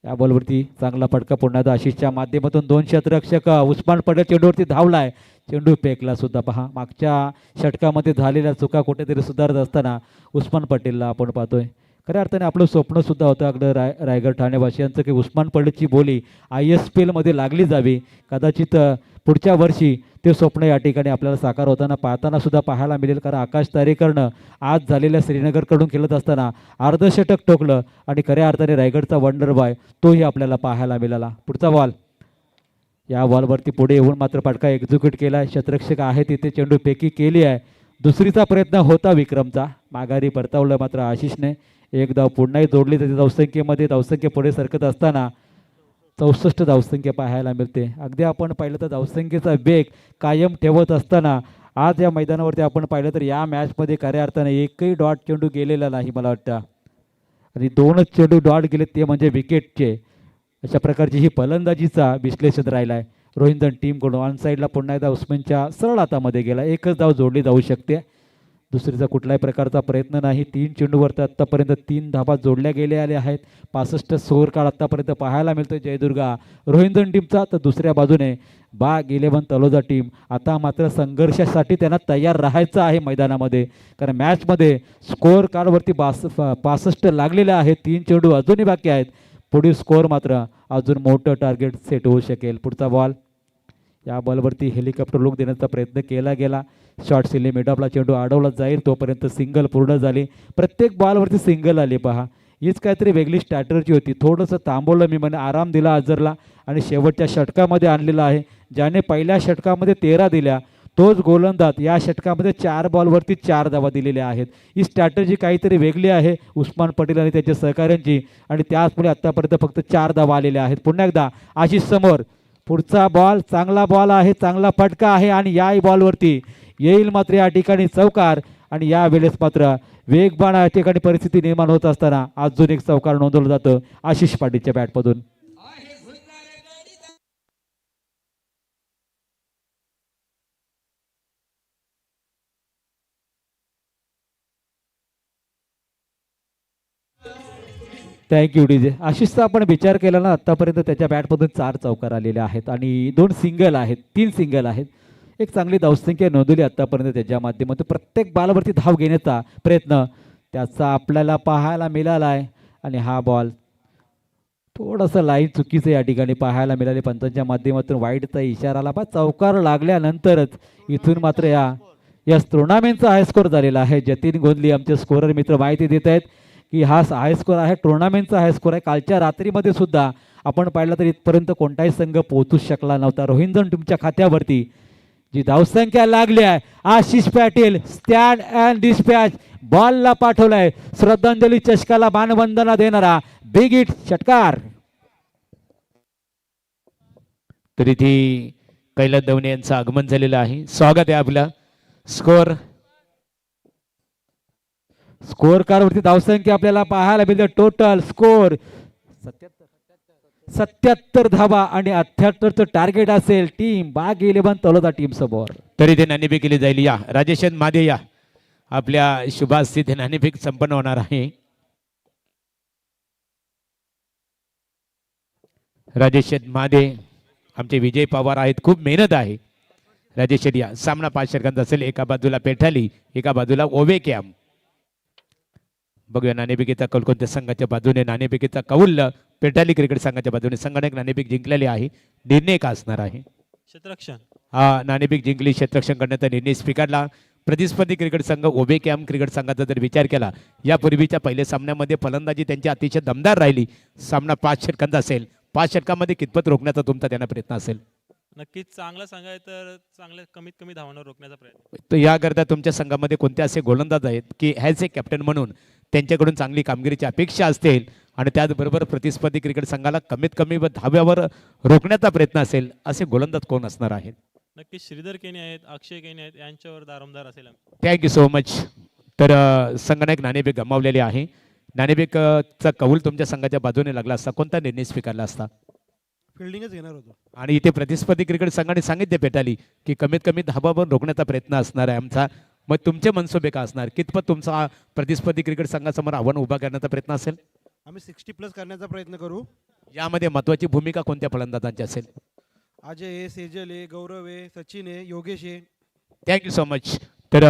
Speaker 1: या बॉलवरती चांगला फटका पुन्हा एकदा आशिषच्या माध्यमातून. 2 क्षेत्ररक्षक उस्मान पटेल चेंडूवरती धावलाय, चेंडू फेकला सुद्धा. पहा मागच्या षटकामध्ये झालेल्या चुका कुठेतरी सुधारत असताना उस्मान पटेलला आपण पाहतोय. खऱ्या अर्थाने आपलं स्वप्न सुद्धा होतं अगदी रायगड ठाणेवासियांचं की उस्मान पटेलची बोली ISPL मध्ये लागली जावी. कदाचित पुढच्या वर्षी ते स्वप्न या ठिकाणी आपल्याला साकार होताना पाहताना सुद्धा पाहायला मिळेल, कारण आकाश तारेकरनं आज झालेल्या श्रीनगरकडून खेळत असताना अर्धशतक ठोकलं आणि खऱ्या अर्थाने रायगडचा वंडर बॉय तोही आपल्याला पाहायला मिळाला. पुढचा बॉल, या बॉलवरती पुढे येऊन मात्र फटका एक्झिक्यूट केला. क्षेत्ररक्षक आहे तिथे चेंडू फेकी केली आहे. दुसरीचा प्रयत्न होता विक्रमचा, माघारी परतावलं मात्र आशिषने. एक धाव पुन्हाही जोडली त्याच्या धावसंख्येमध्ये. धावसंख्या पुढे सरकत असताना 64 धावसंख्या पाहायला मिळते. अगदी आपण पाहिलं तर धावसंख्येचा वेग कायम ठेवत असताना आज या मैदानावरती आपण पाहिलं तर या मॅचमध्ये खऱ्या अर्थाने एकही डॉट चेंडू गेलेला नाही मला वाटतं, आणि 2च चेंडू डॉट गेले ते म्हणजे विकेटचे. अशा प्रकारची ही फलंदाजीचा विश्लेषण राहिला आहे रोहिंदन टीमकडून. ऑन साईडला पुन्हा एकदा उस्मानच्या सरळ हातामध्ये गेला. एकच धाव जोडली जाऊ शकते, दुसरीचा कुठल्याही प्रकारचा प्रयत्न नाही. 3 चेंडूवरती आत्तापर्यंत 3 धाबा जोडल्या गेल्या आल्या आहेत. 65 स्कोअर कार्ड आत्तापर्यंत पाहायला मिळतोय जयदुर्गा रोहिंदन टीमचा. तर दुसऱ्या बाजूने बाग 11 तलोजा टीम. आता मात्र संघर्षासाठी त्यांना तयार राहायचं आहे मैदानामध्ये, कारण मॅचमध्ये स्कोअर कार्डवरती 65 लागलेले आहेत. 3 चेंडू अजूनही बाकी आहेत. पुढील स्कोअर मात्र अजून मोठं टार्गेट सेट होऊ शकेल. पुढचा बॉल, या बॉलवरती हेलिकॉप्टर लुक देण्याचा प्रयत्न केला गेला. शॉर्ट सिले मिडऑफला चेंडू अडवला जाईल तोपर्यंत सिंगल पूर्ण झाली. प्रत्येक बॉलवरती सिंगल आली. पहा हीच काहीतरी वेगळी स्ट्रॅटर्जी होती. थोडंसं थांबवलं मी, म्हणे आराम दिला अझरला आणि शेवटच्या षटकामध्ये आणलेला आहे. ज्याने पहिल्या षटकामध्ये 13 दिल्या तोच गोलंदाज या षटकामध्ये 4 बॉलवरती 4 धावा दिलेल्या आहेत. ही स्ट्रॅटर्जी काहीतरी वेगळी आहे उस्मान पटेल आणि त्याच्या सहकाऱ्यांची, आणि त्याचमुळे आत्तापर्यंत फक्त 4 धावा आलेल्या आहेत. पुन्हा एकदा आशिष समोर. पुढचा बॉल चांगला बॉल आहे, चांगला फटका आहे आणि या बॉलवरती येईल मात्र या ठिकाणी चौकार. आणि यावेळेस मात्र वेगवान या ठिकाणी परिस्थिती निर्माण होत असताना अजून एक चौकार नोंदवलं जातं आशिष पाटीलच्या बॅटमधून. Thank you DJ. आशिषचा आपण विचार केला ना, आत्तापर्यंत त्याच्या बॅटमधून 4 चौकार आलेले आहेत आणि 2 सिंगल आहेत, 3 सिंगल आहेत. एक चांगली धावसंख्या नोंदवली आत्तापर्यंत त्याच्या माध्यमातून. प्रत्येक बॉलवरती धाव घेण्याचा प्रयत्न त्याचा आपल्याला पाहायला मिळाला आहे. आणि हा बॉल थोडंसं लाईन चुकीचं या ठिकाणी पाहायला मिळाले पंचांच्या माध्यमातून. वाईटचा इशारा आला. पण चौकार लागल्यानंतरच इथून मात्र या टुर्नामेंटचा हाय स्कोअर झालेला आहे. जतीन गोंधली आमचे स्कोरर मित्र माहिती देत आहेत की हा हाय स्कोअर आहे, टुर्नामेंटचा हाय स्कोअर आहे. कालच्या रात्रीमध्ये सुद्धा आपण पाहिलं तर इथपर्यंत कोणताही संघ पोहोचूच शकला नव्हता. रोहिंदन टीमच्या खात्यावरती जी धावसंख्या लागली आहे, Ashish Patil stand and dispatch बॉलला पाठवलाय. श्रद्धांजली चषकाला मानवंदना देणारा बिग हिट षटकार.
Speaker 3: तर इथे कैलास दवणे यांचं आगमन झालेलं आहे. स्वागत आहे आपलं.
Speaker 1: स्कोर कार्ड वरती धावसंख्या आपल्याला पाहायला मिळते. टोटल स्कोर 77 धावा आणि 78चं टार्गेट असेल टीम बाग 11 तलोदा टीम समोर.
Speaker 3: तरी ते नाणेफेक केली जाईल. या राजेश मादे या आपल्या शुभास्थित हे नाणेफेक संपन्न होणार आहे. राजेश मादे आमचे विजय पवार आहेत. खूप मेहनत आहे. राजेश या सामना 5 षटकांचा असेल. एका बाजूला पेठाली, एका बाजूला ओवे कॅम्प. बघूया नाणेफेकीचा कौल कोणत्या संघाच्या बाजूने. नाणेफेकीचा कौल पेठाली क्रिकेट संघाच्या बाजूने. संघाने नाणेफेक जिंकलेले आहे. निर्णय का असणार आहे?
Speaker 4: क्षेत्ररक्षण.
Speaker 3: हा नाणेफेक जिंकली, क्षेत्ररक्षण करण्याचा निर्णय स्वीकारला. प्रतिस्पर्धी क्रिकेट संघ ओबे कॅम्प क्रिकेट संघाचा जर विचार केला, यापूर्वीच्या पहिल्या सामन्यामध्ये फलंदाजी त्यांची अतिशय दमदार राहिली. सामना 5 षटकांचा असेल. 5 षटकांमध्ये कितपत रोखण्याचा तुमचा त्यांना प्रयत्न असेल?
Speaker 4: नक्कीच चांगला संघ आहे तर चांगल्या कमीत कमी धावांवर रोखण्याचा प्रयत्न.
Speaker 3: तर याकरता तुमच्या संघामध्ये कोणते असे गोलंदाज आहेत की ॲज ए कॅप्टन म्हणून त्यांच्याकडून चांगली कामगिरीची अपेक्षा असतील आणि त्याचबरोबर प्रतिस्पर्धी क्रिकेट संघाला कमीत कमी धाव्यावर रोखण्याचा प्रयत्न असेल, असे गोलंदाज कोण असणार आहेत?
Speaker 4: नक्कीच श्रीधर केनी आहेत, अक्षय केनी आहेत, यांच्यावर दारोमदार असेल.
Speaker 3: Thank you so much. तर संघाने एक नाणेफेक गमावलेली आहे. नाणेफेकचा कौल तुमच्या संघाच्या बाजूने लागला असता कोणता निर्णय स्वीकारला असता?
Speaker 5: फिल्डिंगच घेणार होतो.
Speaker 3: आणि इथे प्रतिस्पर्धी क्रिकेट संघाने सांगितले पेटाली की कमीत कमी धाबावर रोखण्याचा प्रयत्न असणार आहे आमचा. मग तुमचे मनसुबे का असणार? कितपत तुमचा प्रतिस्पर्धी क्रिकेट संघासमोर आव्हान उभा करण्याचा प्रयत्न असेल?
Speaker 5: आम्ही 60+ करण्याचा प्रयत्न करू.
Speaker 3: यामध्ये महत्वाची भूमिका कोणत्या फलंदाजांची असेल?
Speaker 5: अजय आहे, सेजल आहे, गौरव आहे, सचिन आहे, योगेश आहे.
Speaker 3: Thank you so much. तर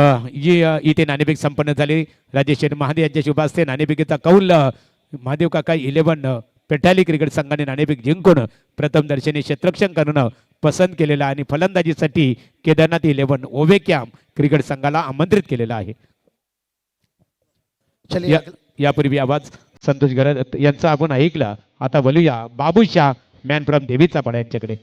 Speaker 3: इथे नाणेफेक संपन्न झाली. राजेश महादेव यांच्या शुभ हस्ते नाणेफेकीचा कौल महादेव काका 11 पेठाली क्रिकेट संघाने नाणेफेक जिंकून प्रथम दर्शनी क्षेत्ररक्षण करणं पसंत केलेलं आणि फलंदाजीसाठी केदारनाथ 11 ओवे कॅम्प क्रिकेट संघाला आमंत्रित केलेला आहे. यापूर्वी आवाज संतोष गरज यांचा आपण ऐकला. आता बोलूया बाबूशाह मॅन फ्रॉम देवीचा पाडा यांच्याकडे.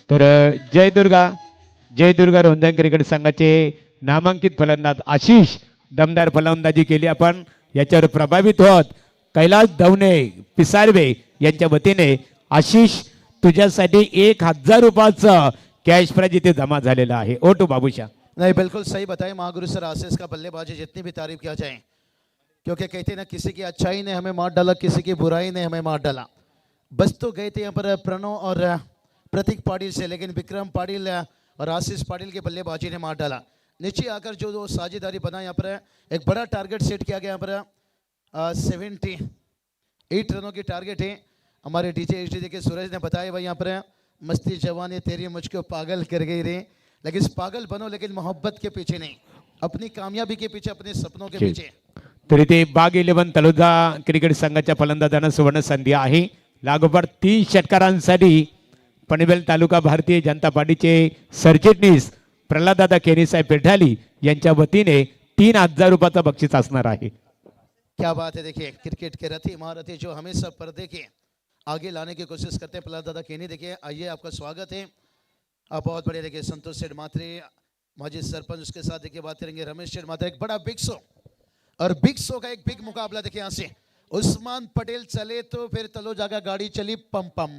Speaker 3: तर जय दुर्गा रोंधन क्रिकेट संघाचे नामांकित फलंदाज आशिष दमदार फलंदाजी केली. आपण याच्यावर प्रभावित होत. कैलास दवणे पिसारवे यांच्या वतीने आशिष तुझ्यासाठी 1000 रुपयाचं कॅश प्राइज इथे जमा झालेला आहे. ओटू बाबूशाह.
Speaker 6: नहीं बिल्कुल सही बताएं महागुरु सर आशीष का बल्लेबाजी जितनी भी तारीफ किया जाए, क्योंकि कहते हैं ना किसी की अच्छाई ने हमें मार डाला, किसी की बुराई ने हमें मार डाला. बस तो गए थे यहाँ पर प्रणव और प्रतीक पाटिल से, लेकिन विक्रम पाटिल और आशीष पाटिल के बल्लेबाजी ने मार डाला. नीचे आकर जो साझेदारी बना यहाँ पर एक बड़ा टारगेट सेट किया गया. यहाँ पर 78 रनों की टारगेट है. हमारे डीजे एचडी के सूरज ने बताया भाई यहाँ पर मस्ती जवानी तेरी मुझको पागल कर गई रे, लेकिन पागल बनो लेकिन मोहब्बत के पीछे नहीं, अपनी कामयाबी के पीछे, अपने सपनों के पीछे.
Speaker 3: तर इथे बाग 11 तलोजा क्रिकेट संघाच्या फलंदाजांना सुवर्ण संधी आहे. लागोपाठ 3 षटकारांसाठी पनवेल तालुका भारतीय जनता पार्टीचे सरचिटणीस प्रल्हाददादा केनी साहेब पेठाली यांच्या वतीने 3000 रुपयाचा बक्षीस असणार आहे.
Speaker 6: क्या बात है. देखिए क्रिकेट के रथी महारथी जो हमेशा पर्दे के आगे लाने की कोशिश करते हैं प्रल्हाद दादा केनी. देखिए आइए, आपका स्वागत है. आप बहुत बढ़िया. देखिए संतोष सेठ मात्रे माजी सरपंच, उसके साथ देखिए बात करेंगे रमेश सेठ मात्रे. एक बड़ा बिग शो, और बिग शो का एक बिग मुकाबला. देखिए यहाँ से उस्मान पटेल चले तो फिर तलोजा का गाड़ी चली पम पम,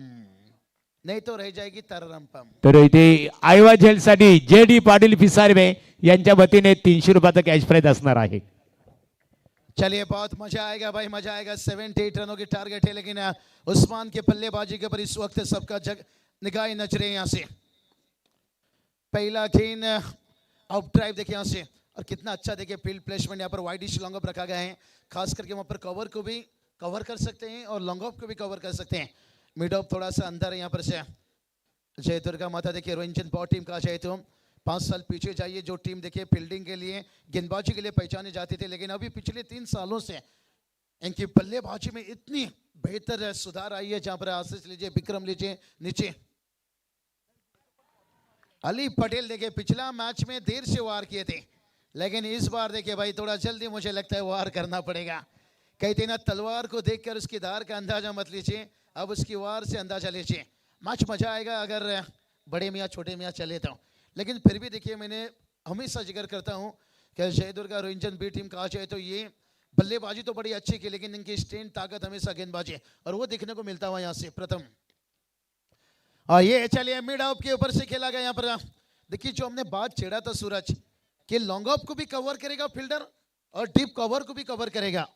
Speaker 6: नहीं तो रह जाएगी तररम पम.
Speaker 3: तर इथे आयवा झेलसाठी JD पाटील पिसारवे यांच्या वतीने 300 रुपयाचा कॅश प्राइज असणार आहे.
Speaker 6: चलिए बहुत मजा आएगा भाई, मजा आएगा. 78 रनों की टारगेट है, लेकिन उस्मान के बल्लेबाजी के ऊपर इस वक्त सबका निगाहें नजरें यहाँ से. पहला गेंद आउट ड्राइव देखिए यहाँ से, और कितना अच्छा देखिए फील्ड प्लेसमेंट. यहाँ पर वाइड लॉन्ग ऑफ रखा गया है, खास करके वहाँ पर कवर को भी कवर कर सकते हैं और लॉन्ग ऑफ को भी कवर कर सकते हैं. मिड ऑफ थोड़ा सा अंदर है यहाँ पर से. जय दुर्गा माता देखिए रोहिंचन पावर टीम का चाहे तो 5 साल पीछे जाइए, जो टीम देखिए फील्डिंग के लिए गेंदबाजी के लिए पहचाने जाते थे, लेकिन अभी पिछले 3 सालों से इनकी बल्लेबाजी में इतनी बेहतर सुधार आई है. जहाँ पर आशीष लीजिए, विक्रम लीजिए, नीचे अली पटेल देखिए पिछला मैच में देर से वार किए थे, लेकिन इस बार देखिए भाई थोड़ा जल्दी मुझे लगता है वार करना पड़ेगा। कहते ना तलवार को देखकर उसकी धार का अंदाजा मत लीजिए, अब उसकी वार से अंदाजा लीजिए। मैच मजा आएगा अगर बड़े मियाँ छोटे मियाँ चले तो। लेकिन फिर भी देखिए मैंने हमेशा जिक्र करता हूँ कि जय दुर्गा रोहिंटन बी टीम कहा जाए तो ये बल्लेबाजी तो बड़ी अच्छी की, लेकिन इनकी स्ट्रेंथ ताकत हमेशा गेंदबाजी है और वो देखने को मिलता हुआ यहाँ से प्रथम। और ये चलिए मिड ऑफ के ऊपर से खेला गया यहाँ पर। देखिए जो हमने बात छेड़ा था सूरज कि लॉन्ग ऑफ को भी कवर करेगा फील्डर और डीप कवर को भी कवर करेगा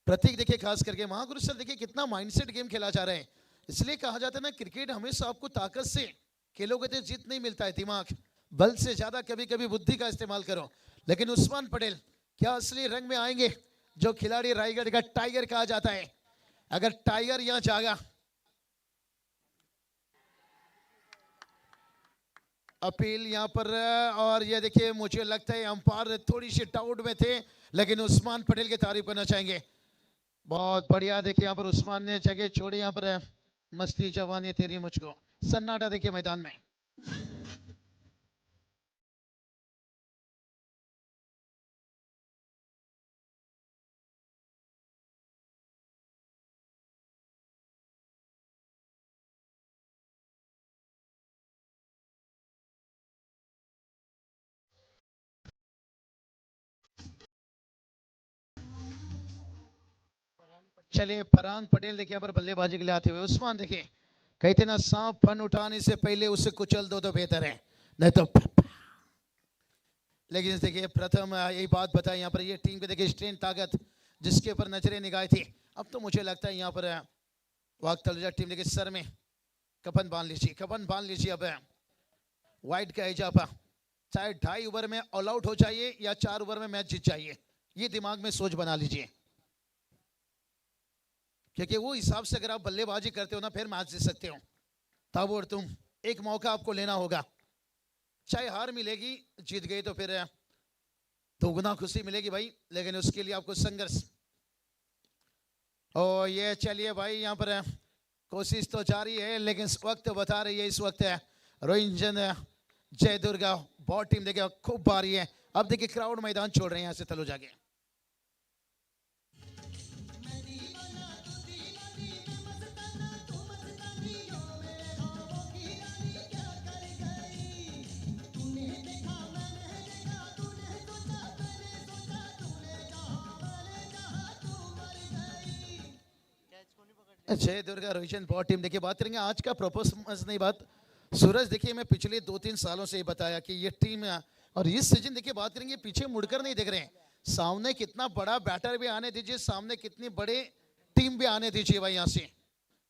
Speaker 6: प्रतीक। देखिए खास करके महागुरु सर देखिए कितना माइंडसेट गेम खेला जा रहा है। इसलिए कहा जाता है ना क्रिकेट हमेशा आपको ताकत से खेलोगे तो जीत नहीं मिलता है, दिमाग बल से ज्यादा कभी कभी बुद्धि का इस्तेमाल करो। लेकिन उस्मान पटेल क्या असली रंग में आएंगे? जो खिलाड़ी रायगढ़ का टाइगर कहा जाता है, अगर टाइगर यहां जागा। अपील यहां पर और ये देखिए मुझे लगता है अंपायर थोड़ी सी डाउट में थे, लेकिन उस्मान पटेल की तारीफ करना चाहेंगे। बहुत बढ़िया देखिए यहाँ पर उस्मान ने जगह छोड़ी, यहाँ पर मस्ती जवानी तेरी मुझको। सन्नाटा देखिए मैदान में। चलिए फरहान पटेल देखिए पर बल्लेबाजी के लिए आते हुए। उस्मान देखिए कहते ना सांप फन उठाने से पहले उसे कुचल दो तो बेहतर है, नहीं तो। लेकिन देखिए प्रथम यही बात बताई यहाँ पर, ये टीम के देखिए स्ट्रेंथ ताकत जिसके ऊपर नजरें निगाह थी, अब तो मुझे लगता है यहाँ पर वाक तलजा टीम देखिए सर में कफन बांध लीजिए, कफन बांध लीजिए। अब वाइट का इजाफा चाहे 2.5 ओवर में ऑल आउट हो जाइए या 4 ओवर में मैच जीत जाइए, ये दिमाग में सोच बना लीजिए। क्योंकि वो हिसाब से अगर आप बल्लेबाजी करते हो ना फिर मैच जीत सकते हो। तब और तुम एक मौका आपको लेना होगा, चाहे हार मिलेगी, जीत गए तो फिर दोगुना खुशी मिलेगी भाई, लेकिन उसके लिए आपको संघर्ष। और ये चलिए भाई यहाँ पर कोशिश तो जारी है, लेकिन इस वक्त बता रही है, इस वक्त रोहिंटन जय दुर्गा बॉट टीम देखिए खूब भारी है। अब देखिए क्राउड मैदान छोड़ रहे हैं यहाँ से तलो जाके। जय दुर्गा रोहिंटन बॉट टीम देखिए बात करेंगे आज का परफॉर्मेंस नहीं बात। सूरज देखिए मैं पिछले 2-3 सालों से बताया कि ये टीम और इस सीजन देखिए बात करेंगे पीछे मुड़कर नहीं देख रहे हैं, सामने कितना बड़ा बैटर भी आने दीजिए, सामने कितनी बड़े टीम भी आने दीजिए भाई। यहाँ से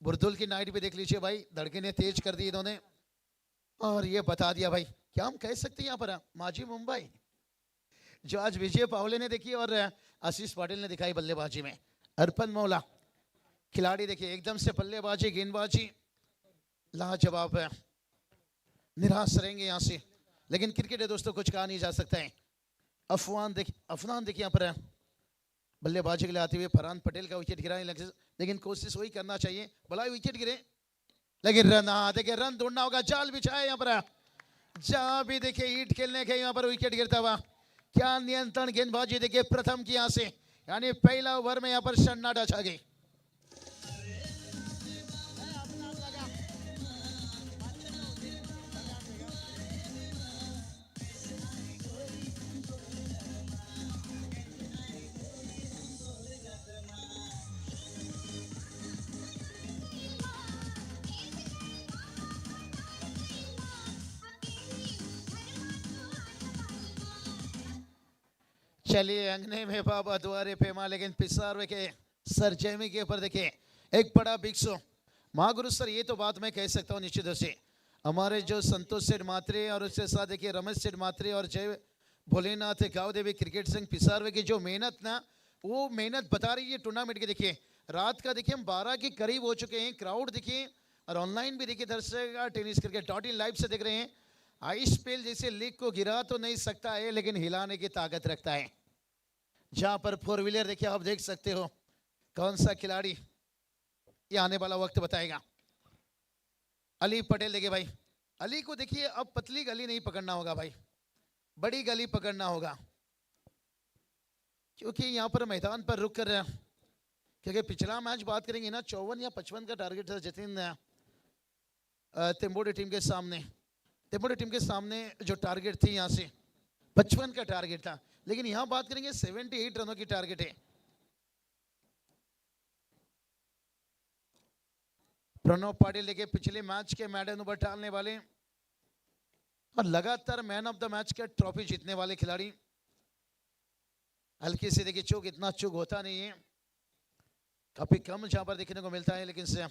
Speaker 6: बुरदुल की नाइट भी देख लीजिए भाई, धड़कने तेज कर दी इन्होंने और ये बता दिया भाई क्या हम कह सकते हैं यहाँ पर माजी मुंबई जो आज विजय पावले ने देखी और आशीष पाटिल ने दिखाई बल्लेबाजी में। अर्पण मौला खिलाड़ी देखिए एकदम से बल्लेबाजी गेंदबाजी लाजवाब है, निराश रहेंगे यहाँ से। लेकिन क्रिकेट है दोस्तों, कुछ कहा नहीं जा सकता है। अफवान देखिए यहाँ पर बल्लेबाजी के लिए आते हुए फरहान पटेल का विकेट गिरा, लेकिन कोशिश वही करना चाहिए, भला विकेट गिरे लेकिन रन देखिए रन ढूंढना होगा। जाल बिछाया यहाँ पर, जहां भी देखिए ईट खेलने के यहाँ पर विकेट गिरता हुआ। क्या नियंत्रण गेंदबाजी देखिए प्रथम की यहाँ से, यानी पहला ओवर में यहाँ पर सन्नाटा छा गई। चलिए अंगने में बाबा द्वारे पे माँ, लेकिन पिसारवे के सरजमी के ऊपर देखिए एक बड़ा बिग शो। महागुरु सर ये तो बात मैं कह सकता हूँ निश्चित रूप से, हमारे जो संतोष सेठ मात्रे और उसके साथ देखिए रमेश सेठ मात्रे और जय भोलेनाथ गाँव देवी क्रिकेट संघ पिसारवे की जो मेहनत ना, वो मेहनत बता रही है टूर्नामेंट के। देखिए रात का देखिए हम 12 के करीब हो चुके हैं, क्राउड देखिए और ऑनलाइन भी देखिए दर्शक टेनिस क्रिकेट .in लाइव से देख रहे हैं। आइस पेल जैसे लीग को गिरा तो नहीं सकता है, लेकिन हिलाने की ताकत रखता है। जहां पर 4 व्हीलर देखिए आप देख सकते हो कौन सा खिलाड़ी, ये आने वाला वक्त बताएगा। अली पटेल देखिए भाई, अली को देखिए अब पतली गली नहीं पकड़ना होगा भाई, बड़ी गली पकड़ना होगा, क्योंकि यहाँ पर मैदान पर रुक कर, क्योंकि पिछला मैच बात करेंगे ना 54 या 55 का टारगेट था जतिन तिम्बोडी टीम के सामने। तिम्बोडी टीम के सामने जो टारगेट थी यहाँ से 55 का टारगेट था, लेकिन यहाँ बात करेंगे 78 रनों की टारगेट है। प्रणव पाटिल देखिए पिछले मैच के मैडल नंबर टालने वाले और लगातार मैन ऑफ द मैच का ट्रॉफी जीतने वाले खिलाड़ी। हल्की से देखिए चूक, इतना चूक होता नहीं है, काफी कम जहां पर देखने को मिलता है, लेकिन से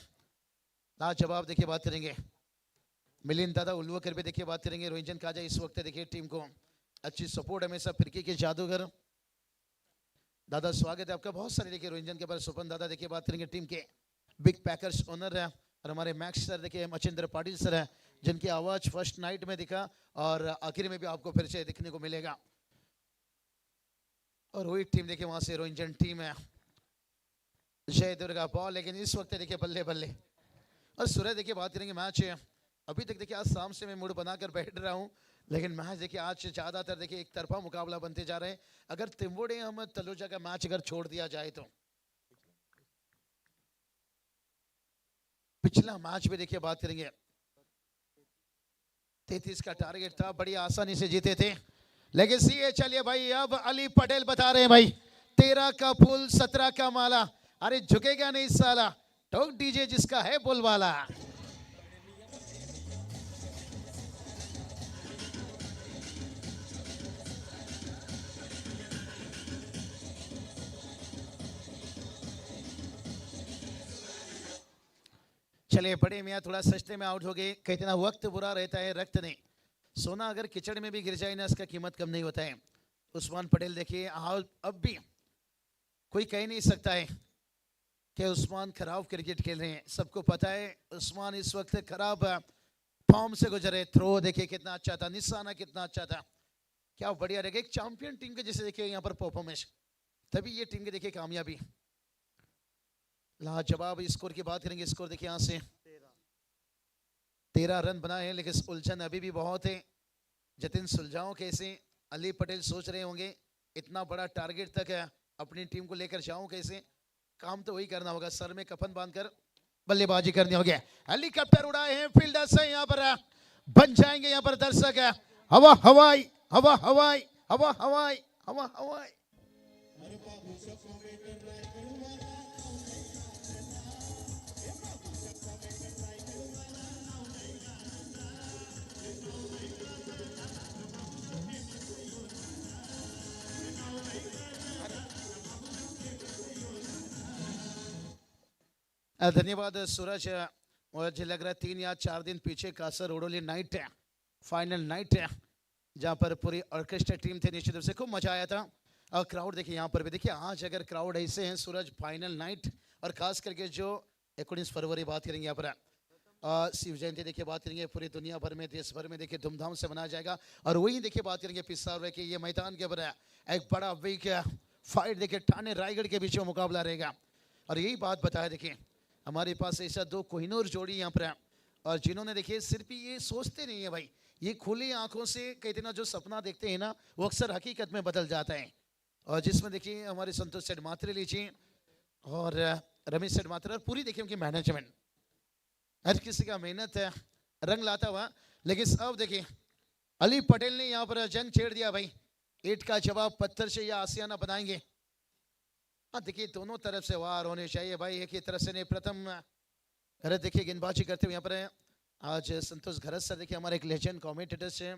Speaker 6: लाजवाब देखिए बात करेंगे मिलिंद दादा उल्वकर पे देखिए बात करेंगे। रोहिंजन काजा इस वक्त देखिए टीम को अच्छी सपोर्ट हमेशा फिरकी के जादूगर दादा, स्वागत है आपका। बहुत सारे देखिए रोहिंजन के पास सुपन दादा देखिए बात करेंगे टीम के बिग पैकर्स ओनर है, और हमारे मैक्स सर देखिए मचिंद्र पाटिल सर है, जिनकी आवाज फर्स्ट नाइट में दिखा और आखिर में भी आपको फिर से दिखने को मिलेगा। और रोहित टीम देखिए वहां से रोहिंजन टीम है, जय दुर्गा बॉल, लेकिन इस वक्त देखिए बल्ले बल्ले। और सूरज देखिए बात करेंगे मैच अभी तक देखिए आज शाम से मैं मूड बनाकर बैठ रहा हूं, लेकिन मैच देखिए आज ज्यादातर देखिए एक तरफा मुकाबला बनते जा रहे हैं। अगर तिम्बोडी अहमद तलुजा का मैच अगर छोड़ दिया जाए तो पिछला मैच भी देखिए बात करेंगे 33 का टारगेट था, बड़ी आसानी से जीते थे, लेकिन सीए चलिए भाई अब अली पटेल बता रहे हैं भाई 13 का फूल 17 का माला, अरे झुकेगा नहीं साला, ठोक डीजे जिसका है बोलवाला। चलिए बड़े मियाँ थोड़ा सस्ते में आउट हो गए, कहते ना वक्त बुरा रहता है रक्त नहीं, सोना अगर किचड़ में भी गिर जाए ना इसका कीमत कम नहीं होता है। उस्मान पटेल देखिए अब भी कोई कह नहीं सकता है कि उस्मान खराब क्रिकेट खेल रहे हैं, सबको पता है उस्मान इस वक्त खराब फॉर्म से गुजरे। थ्रो देखिए कितना अच्छा था, निशाना कितना अच्छा था, क्या बढ़िया रहेगा एक चैंपियन टीम के जैसे देखिए यहाँ पर परफॉर्मेंस, तभी ये टीम की देखिए कामयाबी। लाजवाब स्कोर की बात करेंगे, स्कोर देखिए यहाँ से 13 रन बनाए हैं, लेकिन उलझन अभी भी बहुत है। जतिन सुलझाओ कैसे, अली पटेल सोच रहे होंगे इतना बड़ा टारगेट तक अपनी टीम को लेकर जाऊं कैसे, काम तो वही करना होगा, सर में कफन बांधकर बल्लेबाजी करनी होगी। हेलीकॉप्टर उड़ाए हैं फील्डर्स से, यहाँ पर बन जाएंगे यहाँ पर दर्शक, हवा हवाई हवा हवाई हवा हवाई हवा हवाई। धन्यवाद सूरज, मुझे लग रहा है 3 या 4 दिन पीछे कासर ओडोली नाइट है, फाइनल नाइट है, जहाँ पर पूरी ऑर्केस्ट्रा टीम थे, निश्चित रूप से खूब मजा आया था। और क्राउड देखिए यहाँ पर भी देखिए, आज अगर क्राउड ऐसे हैं सूरज फाइनल नाइट, और खास करके जो 19 फरवरी बात करेंगे यहाँ पर शिव जयंती देखिए बात करेंगे, पूरी दुनिया भर में देश भर में देखिए धूमधाम से मनाया जाएगा। और वही देखिए बात करेंगे पिसावर के ये मैदान के ऊपर एक बड़ा वीक फाइट देखिए ठाणे रायगढ़ के बीच में मुकाबला रहेगा। और यही बात बताया देखिए हमारे पास ऐसा 2 कोहिनूर जोड़ी यहाँ पर है, और जिन्होंने देखिए सिर्फ ये सोचते नहीं है भाई, ये खुली आंखों से कहते ना जो सपना देखते हैं ना वो अक्सर हकीकत में बदल जाता है। और जिसमें देखिए हमारे संतोष सेठ मात्रे लीजिए और रमेश सेठ मात्रे, और पूरी देखिए उनकी मैनेजमेंट, हर किसी का मेहनत है रंग लाता हुआ। लेकिन अब देखिए अली पटेल ने यहाँ पर जंग छेड़ दिया भाई, ईंट का जवाब पत्थर से या आसियाना बनाएंगे। देखिए दोनों तरफ से वार होने चाहिए भाई, एक ही तरफ से नहीं। प्रथम घरत देखिए गेंदबाजी करते हुए यहाँ पर आज संतोष घरत सर देखिए हमारे एक लेजेंड कमेंटेटर्स हैं,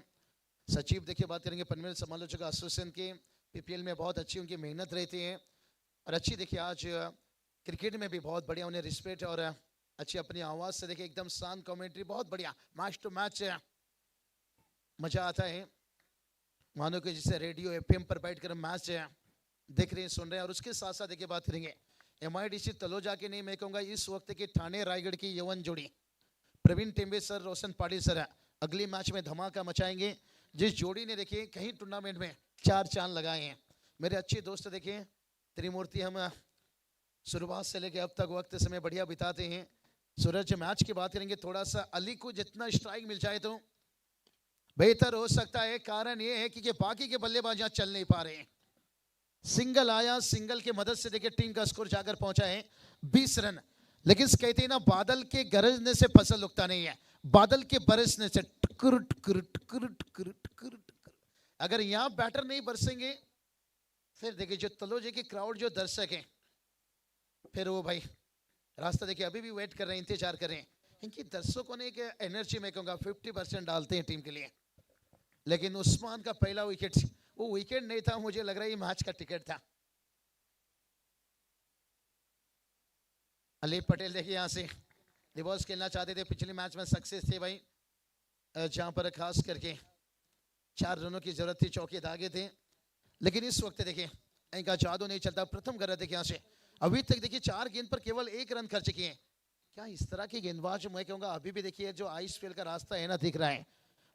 Speaker 6: सचिव देखिए बात करेंगे पनवेल समालोचक एसोसिएशन के, पीपीएल में बहुत अच्छी उनकी मेहनत रहती है, और अच्छी देखिए आज क्रिकेट में भी बहुत बढ़िया उन्हें रिस्पेक्ट, और अच्छी अपनी आवाज़ से देखिए एकदम शांत कमेंट्री, बहुत बढ़िया मैच टू मैच मजा आता है, मानो कि जिसे रेडियो एफएम पर बैठकर मैच देख रहे हैं सुन रहे हैं। और उसके साथ साथ देखिए बात करेंगे एमआईडीसी तलोजा के, नहीं मैं कहूँगा इस वक्त के ठाणे रायगढ़ की यवन जोड़ी प्रवीण टेम्बे सर रोशन पाटिल सर अगली मैच में धमाका मचाएंगे, जिस जोड़ी ने देखिए कहीं टूर्नामेंट में 4 चांद लगाए हैं। मेरे अच्छे दोस्त देखिए त्रिमूर्ति, हम शुरुआत से लेके अब तक वक्त समय बढ़िया बिताते हैं। सूरज मैच की बात करेंगे, थोड़ा सा अली को जितना स्ट्राइक मिल जाए तो बेहतर हो सकता है। कारण ये है कि बाकी के बल्लेबाज यहाँ चल नहीं पा रहे हैं। सिंगल आया, सिंगल की मदद से देखिए टीम का स्कोर जाकर पहुंचा है 20 रन। लेकिन कहते हैं ना, बादल के गरजने से फसल उगता नहीं है, बादल के बरसने से टुकुर टुकुर टुकुर टुकुर टुकुर टुकुर। अगर यहाँ बैटर नहीं बरसेंगे, फिर देखिए जो तलोजे के क्राउड, जो दर्शक हैं, फिर वो भाई रास्ता देखिए अभी भी वेट कर रहे हैं, इंतजार कर रहे हैं। इनकी दर्शकों ने एक एनर्जी में कहूँगा 50% डालते हैं टीम के लिए। लेकिन उस्मान का पहला विकेट, वो विकेट नहीं था, मुझे लग रहा है ये मैच का टिकट था। अली पटेल देखिए यहाँ से रिवर्स खेलना चाहते थे, पिछले मैच में सक्सेस थे भाई, जहां पर खास करके 4 रनों की जरूरत थी, चौके धागे थे। लेकिन इस वक्त देखिए इनका जादू नहीं चलता, प्रथम कर रहे थे यहाँ से। अभी तक देखिए 4 गेंद पर केवल 1 रन खर्च किए। क्या इस तरह की गेंदबाज मैं कहूँगा अभी भी देखिए जो आइस फील्ड का रास्ता है ना, दिख रहा है।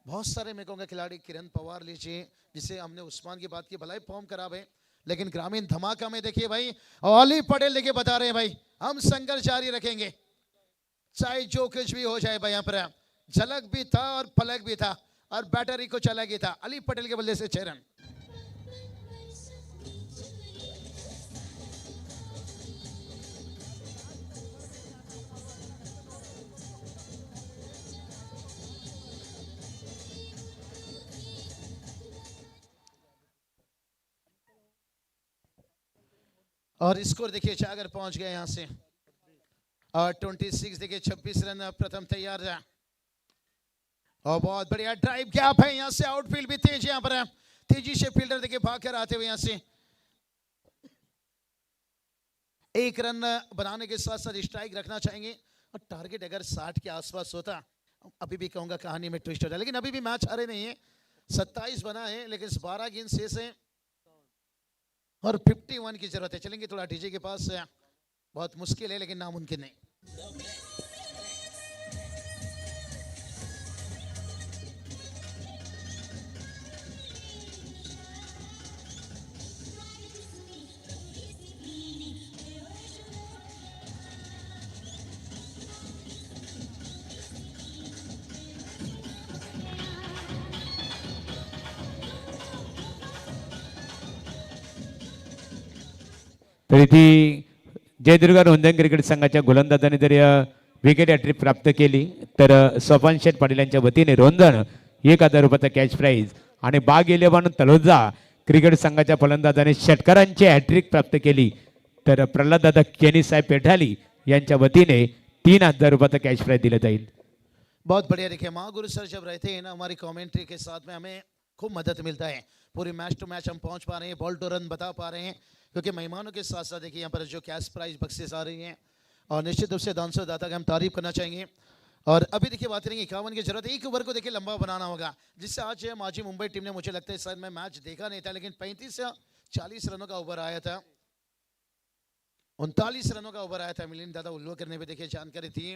Speaker 6: बहुत सारे मैं कहूँगा खिलाड़ी, किरण पवार लीजिए, जिसे हमने उस्मान की बात की, भलाई फॉर्म खराब है, लेकिन ग्रामीण धमाका में देखिए भाई अली पटेल लेके बता रहे हैं भाई हम संघर्ष जारी रखेंगे, चाहे जो कुछ भी हो जाए भाई। यहाँ पर झलक भी था और पलक भी था और बैटरी को चला गया था। अली पटेल के बल्ले से 6 रन। और स्कोर देखिए जाकर पहुंच गए यहाँ से 26 देखिए 26 रन प्रथम तैयार है। और बहुत बढ़िया ड्राइव गैप है, यहाँ से आउटफील्ड भी तेज, यहाँ पर तेजी से फील्डर देखिए भागकर आते हुए यहाँ से 1 रन बनाने के साथ साथ स्ट्राइक रखना चाहेंगे। और टारगेट अगर 60 के आसपास होता, अभी भी कहूंगा कहानी में ट्विस्ट होता, लेकिन अभी भी मैच हारे नहीं है, 27 बना है, लेकिन 12 गेंद शेष है और 51 की जरूरत है। चलेंगे थोड़ा डीजे के पास, बहुत मुश्किल है लेकिन नामुमकिन नहीं।
Speaker 3: तर इथे जयदुर्ग रोंधन क्रिकेट संघाच्या गोलंदाजांनी जर विकेट हॅट्रिक प्राप्त केली तर सोपान शेठ पाटील यांच्या वतीने रोंधन 1000 रुपयाचा कॅश प्राइज आणि बाग 11 तलोजा क्रिकेट संघाच्या फलंदाजाने षटकारांची हॅट्रिक प्राप्त केली तर प्रल्हाददादा केनी साहेब पेठाली यांच्या वतीने 3000 रुपयाचा कॅश प्राइज दिला जाईल।
Speaker 6: बहुत बढ़िया। देखिए महागुरु सर जब रहते हैं ना हमारी कमेंट्री के साथ में, हमें खूब मदद मिलता है। पूरी मैच टू मैच हम पहुंच पा रहे हैं, बॉल टू रन बता पा रहे हैं, क्योंकि मेहमानों के साथ साथ देखिए यहाँ पर जो कैश प्राइज बख्शिश आ रही हैं, और निश्चित रूप से दानसो दाता का हम तारीफ करना चाहेंगे। और अभी देखिए बात करेंगे 51 की जरूरत है, एक ओवर को देखिए लंबा बनाना होगा, जिससे आज माजी मुंबई टीम ने, मुझे लगता है शायद मैं मैच देखा नहीं था, लेकिन 35 या 40 रनों का ओवर आया था, 39 रनों का ओवर आया था। मिलिंद दादा उल्लू करने पे देखिए जानकारी थी।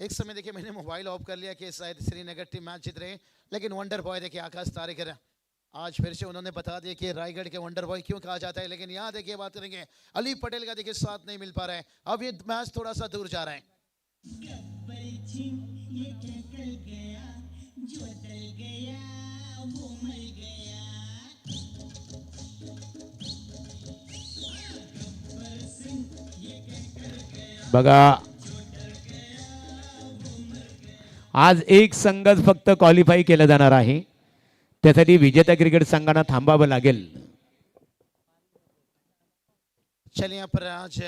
Speaker 6: एक समय देखिए मैंने मोबाइल ऑफ कर लिया कि शायद श्रीनगर टीम मैच जीत रहे, लेकिन वंडर बॉय देखिए आकाश तारेकर आज फिर से उन्होंने बता दिया कि रायगढ़ के वंडर बॉय क्यों कहा जाता है। लेकिन यहाँ देखिए बात करेंगे अली पटेल का, देखिए साथ नहीं मिल पा रहा है, अब ये मैच थोड़ा सा दूर जा रहा है।
Speaker 3: बघा आज एक संघच फक्त क्वालिफाय केला जाणार आहे, त्यासाठी विजेता क्रिकेट संघांना थांबावं लागेल।
Speaker 6: चलिए यहाँ पर आज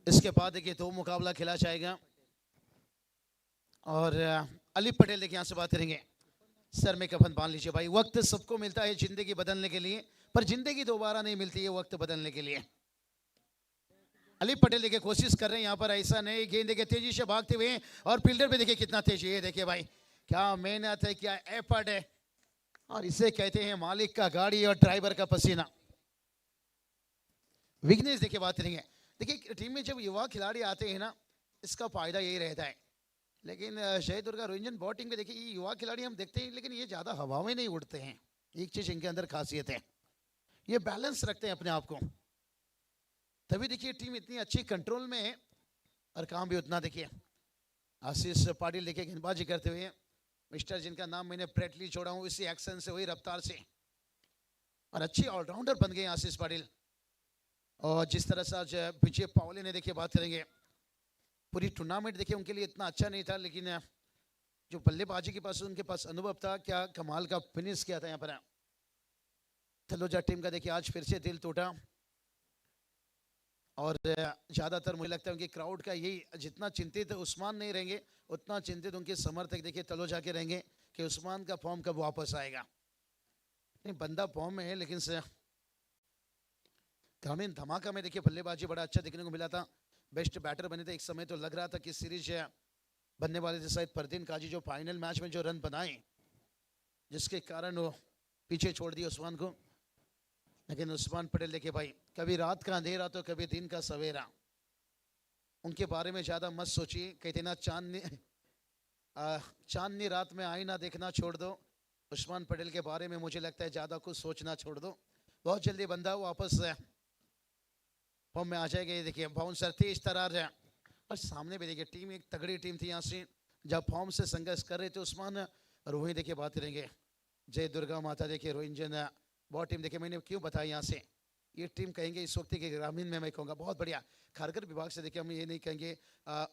Speaker 6: इसके बाद देखिए 2 मुकाबला खेला जाएगा और अली पटेल देखिए यहाँ से बात करेंगे। सर में कफन बांध लीजिए भाई, वक्त सबको मिलता है जिंदगी बदलने के लिए, पर जिंदगी दोबारा नहीं मिलती है वक्त बदलने के लिए। अली पटेल देखिए कोशिश कर रहे हैं यहाँ पर, ऐसा नहीं, गेंद देखिए तेजी से भागते हुए, और फील्डर पे देखिए कितना तेजी है, देखिए भाई क्या मेहनत है, क्या एफर्ट है, और इसे कहते हैं मालिक का गाड़ी और ड्राइवर का पसीना। विघ्नेश देखिए बात करेंगे। देखिए टीम में जब युवा खिलाड़ी आते हैं ना, इसका फायदा यही रहता है। लेकिन जयदुर्गा रोंजन बॉटिंग पे देखिए ये युवा खिलाड़ी हम देखते हैं, लेकिन ये ज्यादा हवा में नहीं उड़ते हैं। एक चीज इनके अंदर खासियत है, ये बैलेंस रखते हैं अपने आप को, तभी देखिए टीम इतनी अच्छी कंट्रोल में है और काम भी उतना। देखिए आशीष पाटिल देखिए गेंदबाजी करते हुए, मिस्टर जिनका नाम मैंने ब्रेटली छोड़ा हूं, इसी एक्शन से, वही रफ्तार से, और अच्छी ऑलराउंडर बन गए आशीष पाटिल। और जिस तरह से आज विजय पावले ने, देखिए बात करेंगे, पूरी टूर्नामेंट देखिए उनके लिए इतना अच्छा नहीं था, लेकिन जो बल्लेबाजी के पास उनके पास अनुभव था, क्या कमाल का फिनिश किया था यहाँ पर। तलोजा टीम का देखिए आज फिर से दिल टूटा, और ज्यादातर मुझे लगता है उनके क्राउड का यही, जितना चिंतित उस्मान नहीं रहेंगे उतना चिंतित उनके समर्थक देखिए तलोजा के रहेंगे कि उस्मान का फॉर्म कब वापस आएगा। नहीं, बंदा फॉर्म में है, लेकिन ग्रामीण धमाका में देखिए बल्लेबाजी बड़ा अच्छा देखने को मिला था, बेस्ट बैटर बने थे। एक समय तो लग रहा था कि सीरीज बनने वाले थे, शायद परदीन काजी जो फाइनल मैच में जो रन बनाए, जिसके कारण वो पीछे छोड़ दिया उस्मान को। लेकिन उस्मान पटेल देखिए भाई, कभी रात का अंधेरा तो कभी दिन का सवेरा, उनके बारे में ज्यादा मत सोचिए। कहते ना चांदनी रात में आईना देखना छोड़ दो, उस्मान पटेल के बारे में मुझे लगता है ज्यादा कुछ सोचना छोड़ दो, बहुत जल्दी बंदा वापस फॉर्म में आ जाएगा। ये देखिए बाउंसर तेज तरार है, और सामने भी देखिए टीम एक तगड़ी टीम थी यहाँ से, जब फॉर्म से संघर्ष कर रहे थे उस्मान, और वही देखिए बात करेंगे जय दुर्गा माता, देखिए रोहिंजन बहुत टीम देखिए, मैंने क्यों बताया यहाँ से, ये टीम कहेंगे इस वक्त के ग्रामीण में, मैं कहूँगा बहुत बढ़िया। खारगर विभाग से देखिए हम ये नहीं कहेंगे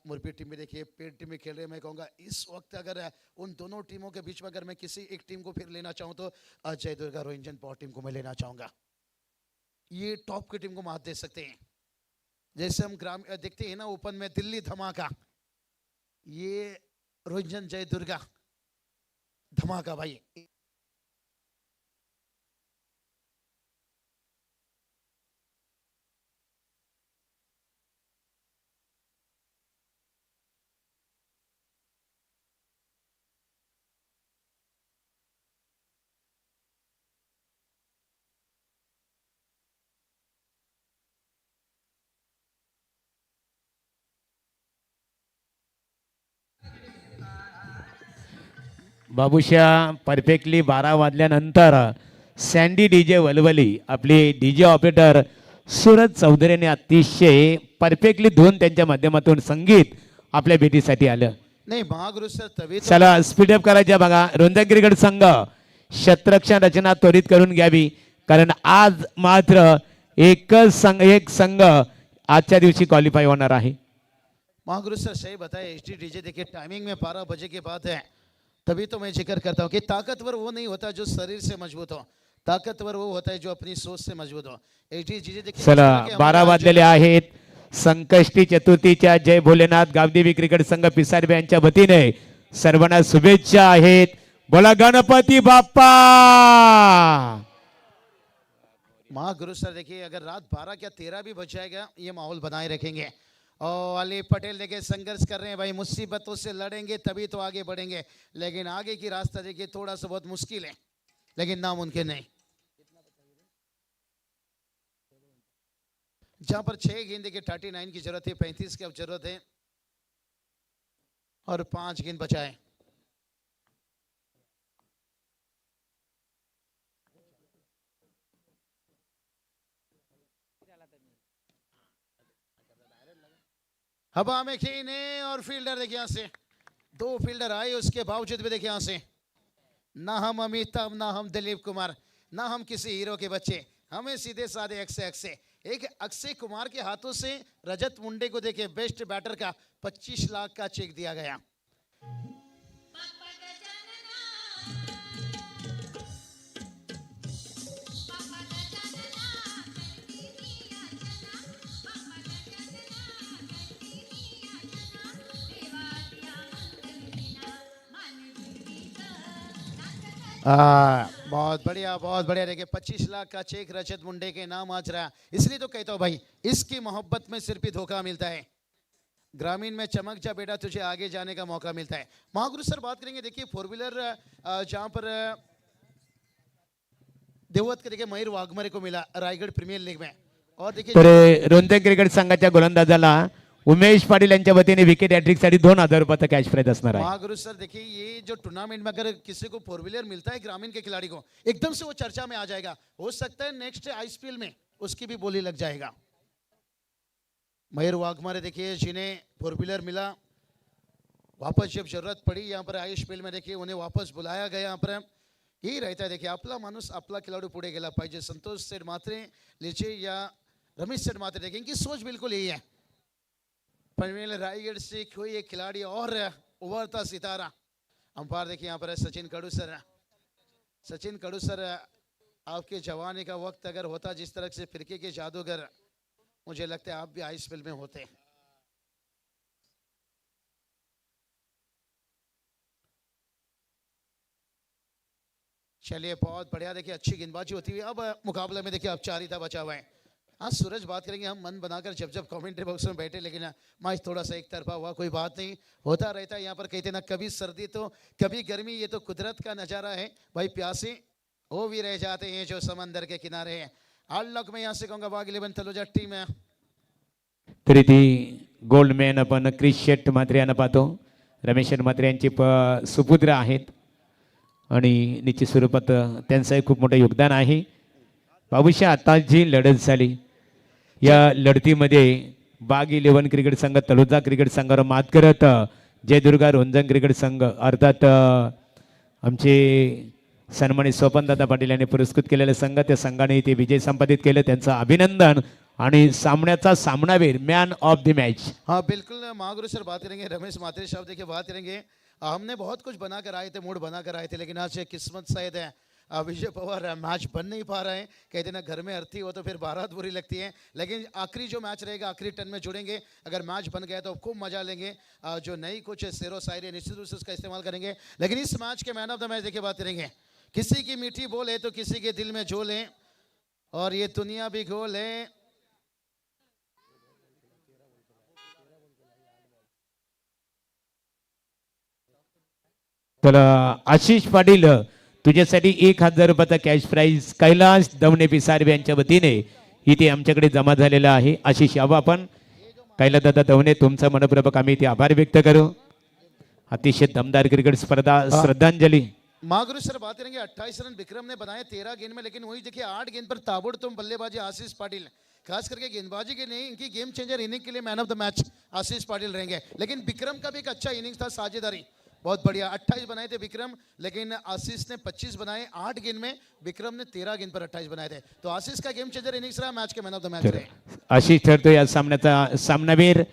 Speaker 6: मुरबी टीम में देखिए पेड़ टीम में खेल रहे हैं, मैं कहूँगा इस वक्त अगर उन दोनों टीमों के बीच में अगर मैं किसी एक टीम को फिर लेना चाहूँ तो जय दुर्गा रोहिंजन पॉवर टीम को मैं लेना चाहूँगा। ये टॉप की टीम को मात दे सकते हैं। जैसे हम देखते हैं ना ओपन में दिल्ली धमाका, ये रोहिंजन जय दुर्गा धमाका भाई।
Speaker 3: बाबूशा परफेक्टली 12 वाजल्यानंतर सँडी डीजे वलवली, आपले डीजे ऑपरेटर सूरज चौधरीने अतिशय परफेक्टली धुवून त्यांच्या माध्यमातून संगीत आपल्या भेटीसाठी आलं।
Speaker 6: नहीं महागुरु सर तभी तो
Speaker 3: चला स्पीडअप करायच्या बघा, रुंद क्रिकेट संघ शतरक्षण रचना त्वरित करून घ्यावी, कारण आज मात्र एक संघ आजच्या दिवशी क्वालिफाय होणार आहे।
Speaker 6: महागुरु सर सही बताया, एचडी डीजे देखिए टाइमिंग में 12 बजे के बाद है, तभी तो मैं जिक्र करता हूँ कि ताकतवर वो नहीं होता जो शरीर से मजबूत हो, ताकतवर वो होता है जो अपनी सोच से मजबूत हो। एचडी डीजे देखिए
Speaker 3: चला 12 वाजलेले आहेत, संकष्टी चतुर्थीच्या जय भोलेनाथ गावदेवी क्रिकेट संघ पिसारबे यांच्या वतीने सर्वांना शुभेच्छा आहेत। बोला गणपती बाप्पा।
Speaker 6: महागुरु सर देखिए अगर रात 12 क्या 13 भी बच जाएगा, ये माहौल बनाए रखेंगे। और अली पटेल देखिए संघर्ष कर रहे हैं भाई, मुसीबतों से लड़ेंगे तभी तो आगे बढ़ेंगे, लेकिन आगे की रास्ता देखिए थोड़ा सा बहुत मुश्किल है, लेकिन नामुमकिन नहीं। जहां पर 6 गेंद देखिए 39 की जरूरत है, 35 की अब जरूरत है, और 5 गेंद बचाए। हवा में खीने और फील्डर देखिए यहां से 2 फील्डर आए, उसके बावजूद भी देखिए यहां से ना हम अमिताभ, ना हम दिलीप कुमार, ना हम किसी हीरो के बच्चे, हमें सीधे साधे अक्षय एक अक्षय कुमार के हाथों से रजत मुंडे को देखिए बेस्ट बैटर का 25 लाख का चेक दिया गया। बहुत बढ़िया देखिए 25 लाख का चेक रजत मुंडे के नाम आज रहा, इसलिए तो कहता हूँ भाई इसकी मोहब्बत में सिर्फ ही धोखा मिलता है। ग्रामीण में चमक जा बेटा, तुझे आगे जाने का मौका मिलता है। महागुरु सर बात करेंगे देखिए 4 व्हीलर जहां पर देवत के देखिए मयूर वाघमरे को मिला रायगढ़ प्रीमियर लीग में, और देखिए
Speaker 3: तर रोहतक क्रिकेट संघाच्या गोलंदाजाला उमेश पाटील यांच्या वतीने विकेट हॅट्रिक साठी 2000 रुपयाचा कॅश प्राइज असणार आहे।
Speaker 6: महागुरु सर देखिए ये जो टूर्नामेंट में अगर किसी को 4 व्हीलर मिलता है ग्रामीण के खिलाड़ी को, एकदम से वो चर्चा में आ जाएगा, हो सकता है नेक्स्ट आईपीएल में उसकी भी बोली लग जाएगा। मयूर वाघमारे देखिए जिन्हें 4 व्हीलर मिला, वापस जब जरूरत पड़ी यहाँ पर आयुष पेल में देखिए उन्हें वापस बुलाया गया यहाँ पर यही रहता है देखिए आपला माणूस आपला खिलाडू पुढे गेला पाहिजे संतोष सेठ मात्रे लिचे या रमेश सेठ मात्रे देखिए इनकी सोच बिल्कुल यही है पनवेल रायगढ़ से कोई एक खिलाड़ी और उभरता सितारा अंपायर देखिए यहाँ पर है सचिन कड़ूसर आपके जवानी का वक्त अगर होता जिस तरह से फिरके के जादूगर मुझे लगता है आप भी आइस फिल्म में होते चलिए बहुत बढ़िया देखिए अच्छी गेंदबाजी होती हुई अब मुकाबले में देखिए औपचारिकता बचा हुआ है हाँ सूरज बात करेंगे हम मन बनाकर जब कमेंट्री बॉक्स में बैठे लेकिन मैच थोड़ा सा एक तरफा हुआ कोई बात नहीं होता रहता है यहाँ पर कहते ना कभी सर्दी तो कभी गर्मी ये तो कुदरत का नज़ारा है भाई प्यासे वो भी रह जाते हैं जो समंदर के किनारे हैं आल्लक में यहाँ से कहूँगा बाग 11 तलोजा टीम है
Speaker 3: तरी ती गोल्डमॅन आपण क्रिस शेट म्हात्रे यांना पाहतो रमेश म्हात्रे यांचे सुपुत्र आहेत आणि निश्चित स्वरूपात त्यांचंही खूप मोठं योगदान आहे बाबूशा आता जी लढत झाली या लढतीमध्ये बाग 11 क्रिकेट संघ तळोजा क्रिकेट संघावर मात करत जयदुर्गा रोंजण क्रिकेट संघ अर्थात आमचे सन्मानित स्वपनदादा पाटील यांनी पुरस्कृत केलेले संघ त्या संघाने ते विजय संपादित केले त्यांचं अभिनंदन आणि सामन्याचा सामनावीर मॅन ऑफ द मॅच
Speaker 6: हाँ बिल्कुल महागुरु सर बात करेंगे रमेश मात्रे साहब देखिए बात करेंगे हमने बहुत कुछ बनाकर आए थे मूड बनाकर आए थे लेकिन आज ये किस्मत शायद है विजय पवार मैच बन नहीं पा रहे हैं कहते ना घर में अर्थी हो तो फिर बारात बुरी लगती है लेकिन आखिरी जो मैच रहेगा आखिरी टर्न में जुड़ेंगे अगर मैच बन गया तो खूब मजा लेंगे जो नई कोच है सेरो सायरे निश्चित रूप से उसका इस्तेमाल करेंगे लेकिन इस मैच के मैन ऑफ द मैच देखिए बात करेंगे किसी की मीठी बोल है तो किसी के दिल में झोल है और ये दुनिया भी गोल है
Speaker 3: तर आशिष पाटील तुझ्यासाठी 1000 रुपयाचा कॅश प्राइज कैलास दवणे पिसारवे यांच्या वतीने इथे आमच्याकडे जमा झालेला आहे आशिष यावं आपण कैलासदादा दवणे तुमचा मनपूर्वक आम्ही इथे आभार व्यक्त करू अतिशय दमदार क्रिकेट स्पर्धा श्रद्धांजलि
Speaker 6: महागुरु सर बात करेंगे 28 रन विक्रम ने बनाए 13 गेंद में लेकिन वही देखिए 8 गेंद पर ताबड़तोड़ बल्लेबाजी आशीष पाटिल खास करके गेंदबाजी के नहीं इनकी गेम चेंजर इनिंग के लिए man of the match Ashish Patil रहेंगे लेकिन विक्रम का भी एक अच्छा इनिंग्स था साझेदारी बहुत बढ़िया 28 बनाए थे विक्रम लेकिन आशीष ने 25 बनाए 8 गेंद में विक्रम ने 13 गेंद पर 28 बनाए थे तो आशीष का गेम चेंजर इनिंग्स रहा मैच के मैन ऑफ द मैच रहे
Speaker 3: आशिष ठरतो या सामन्याचा सामनावीर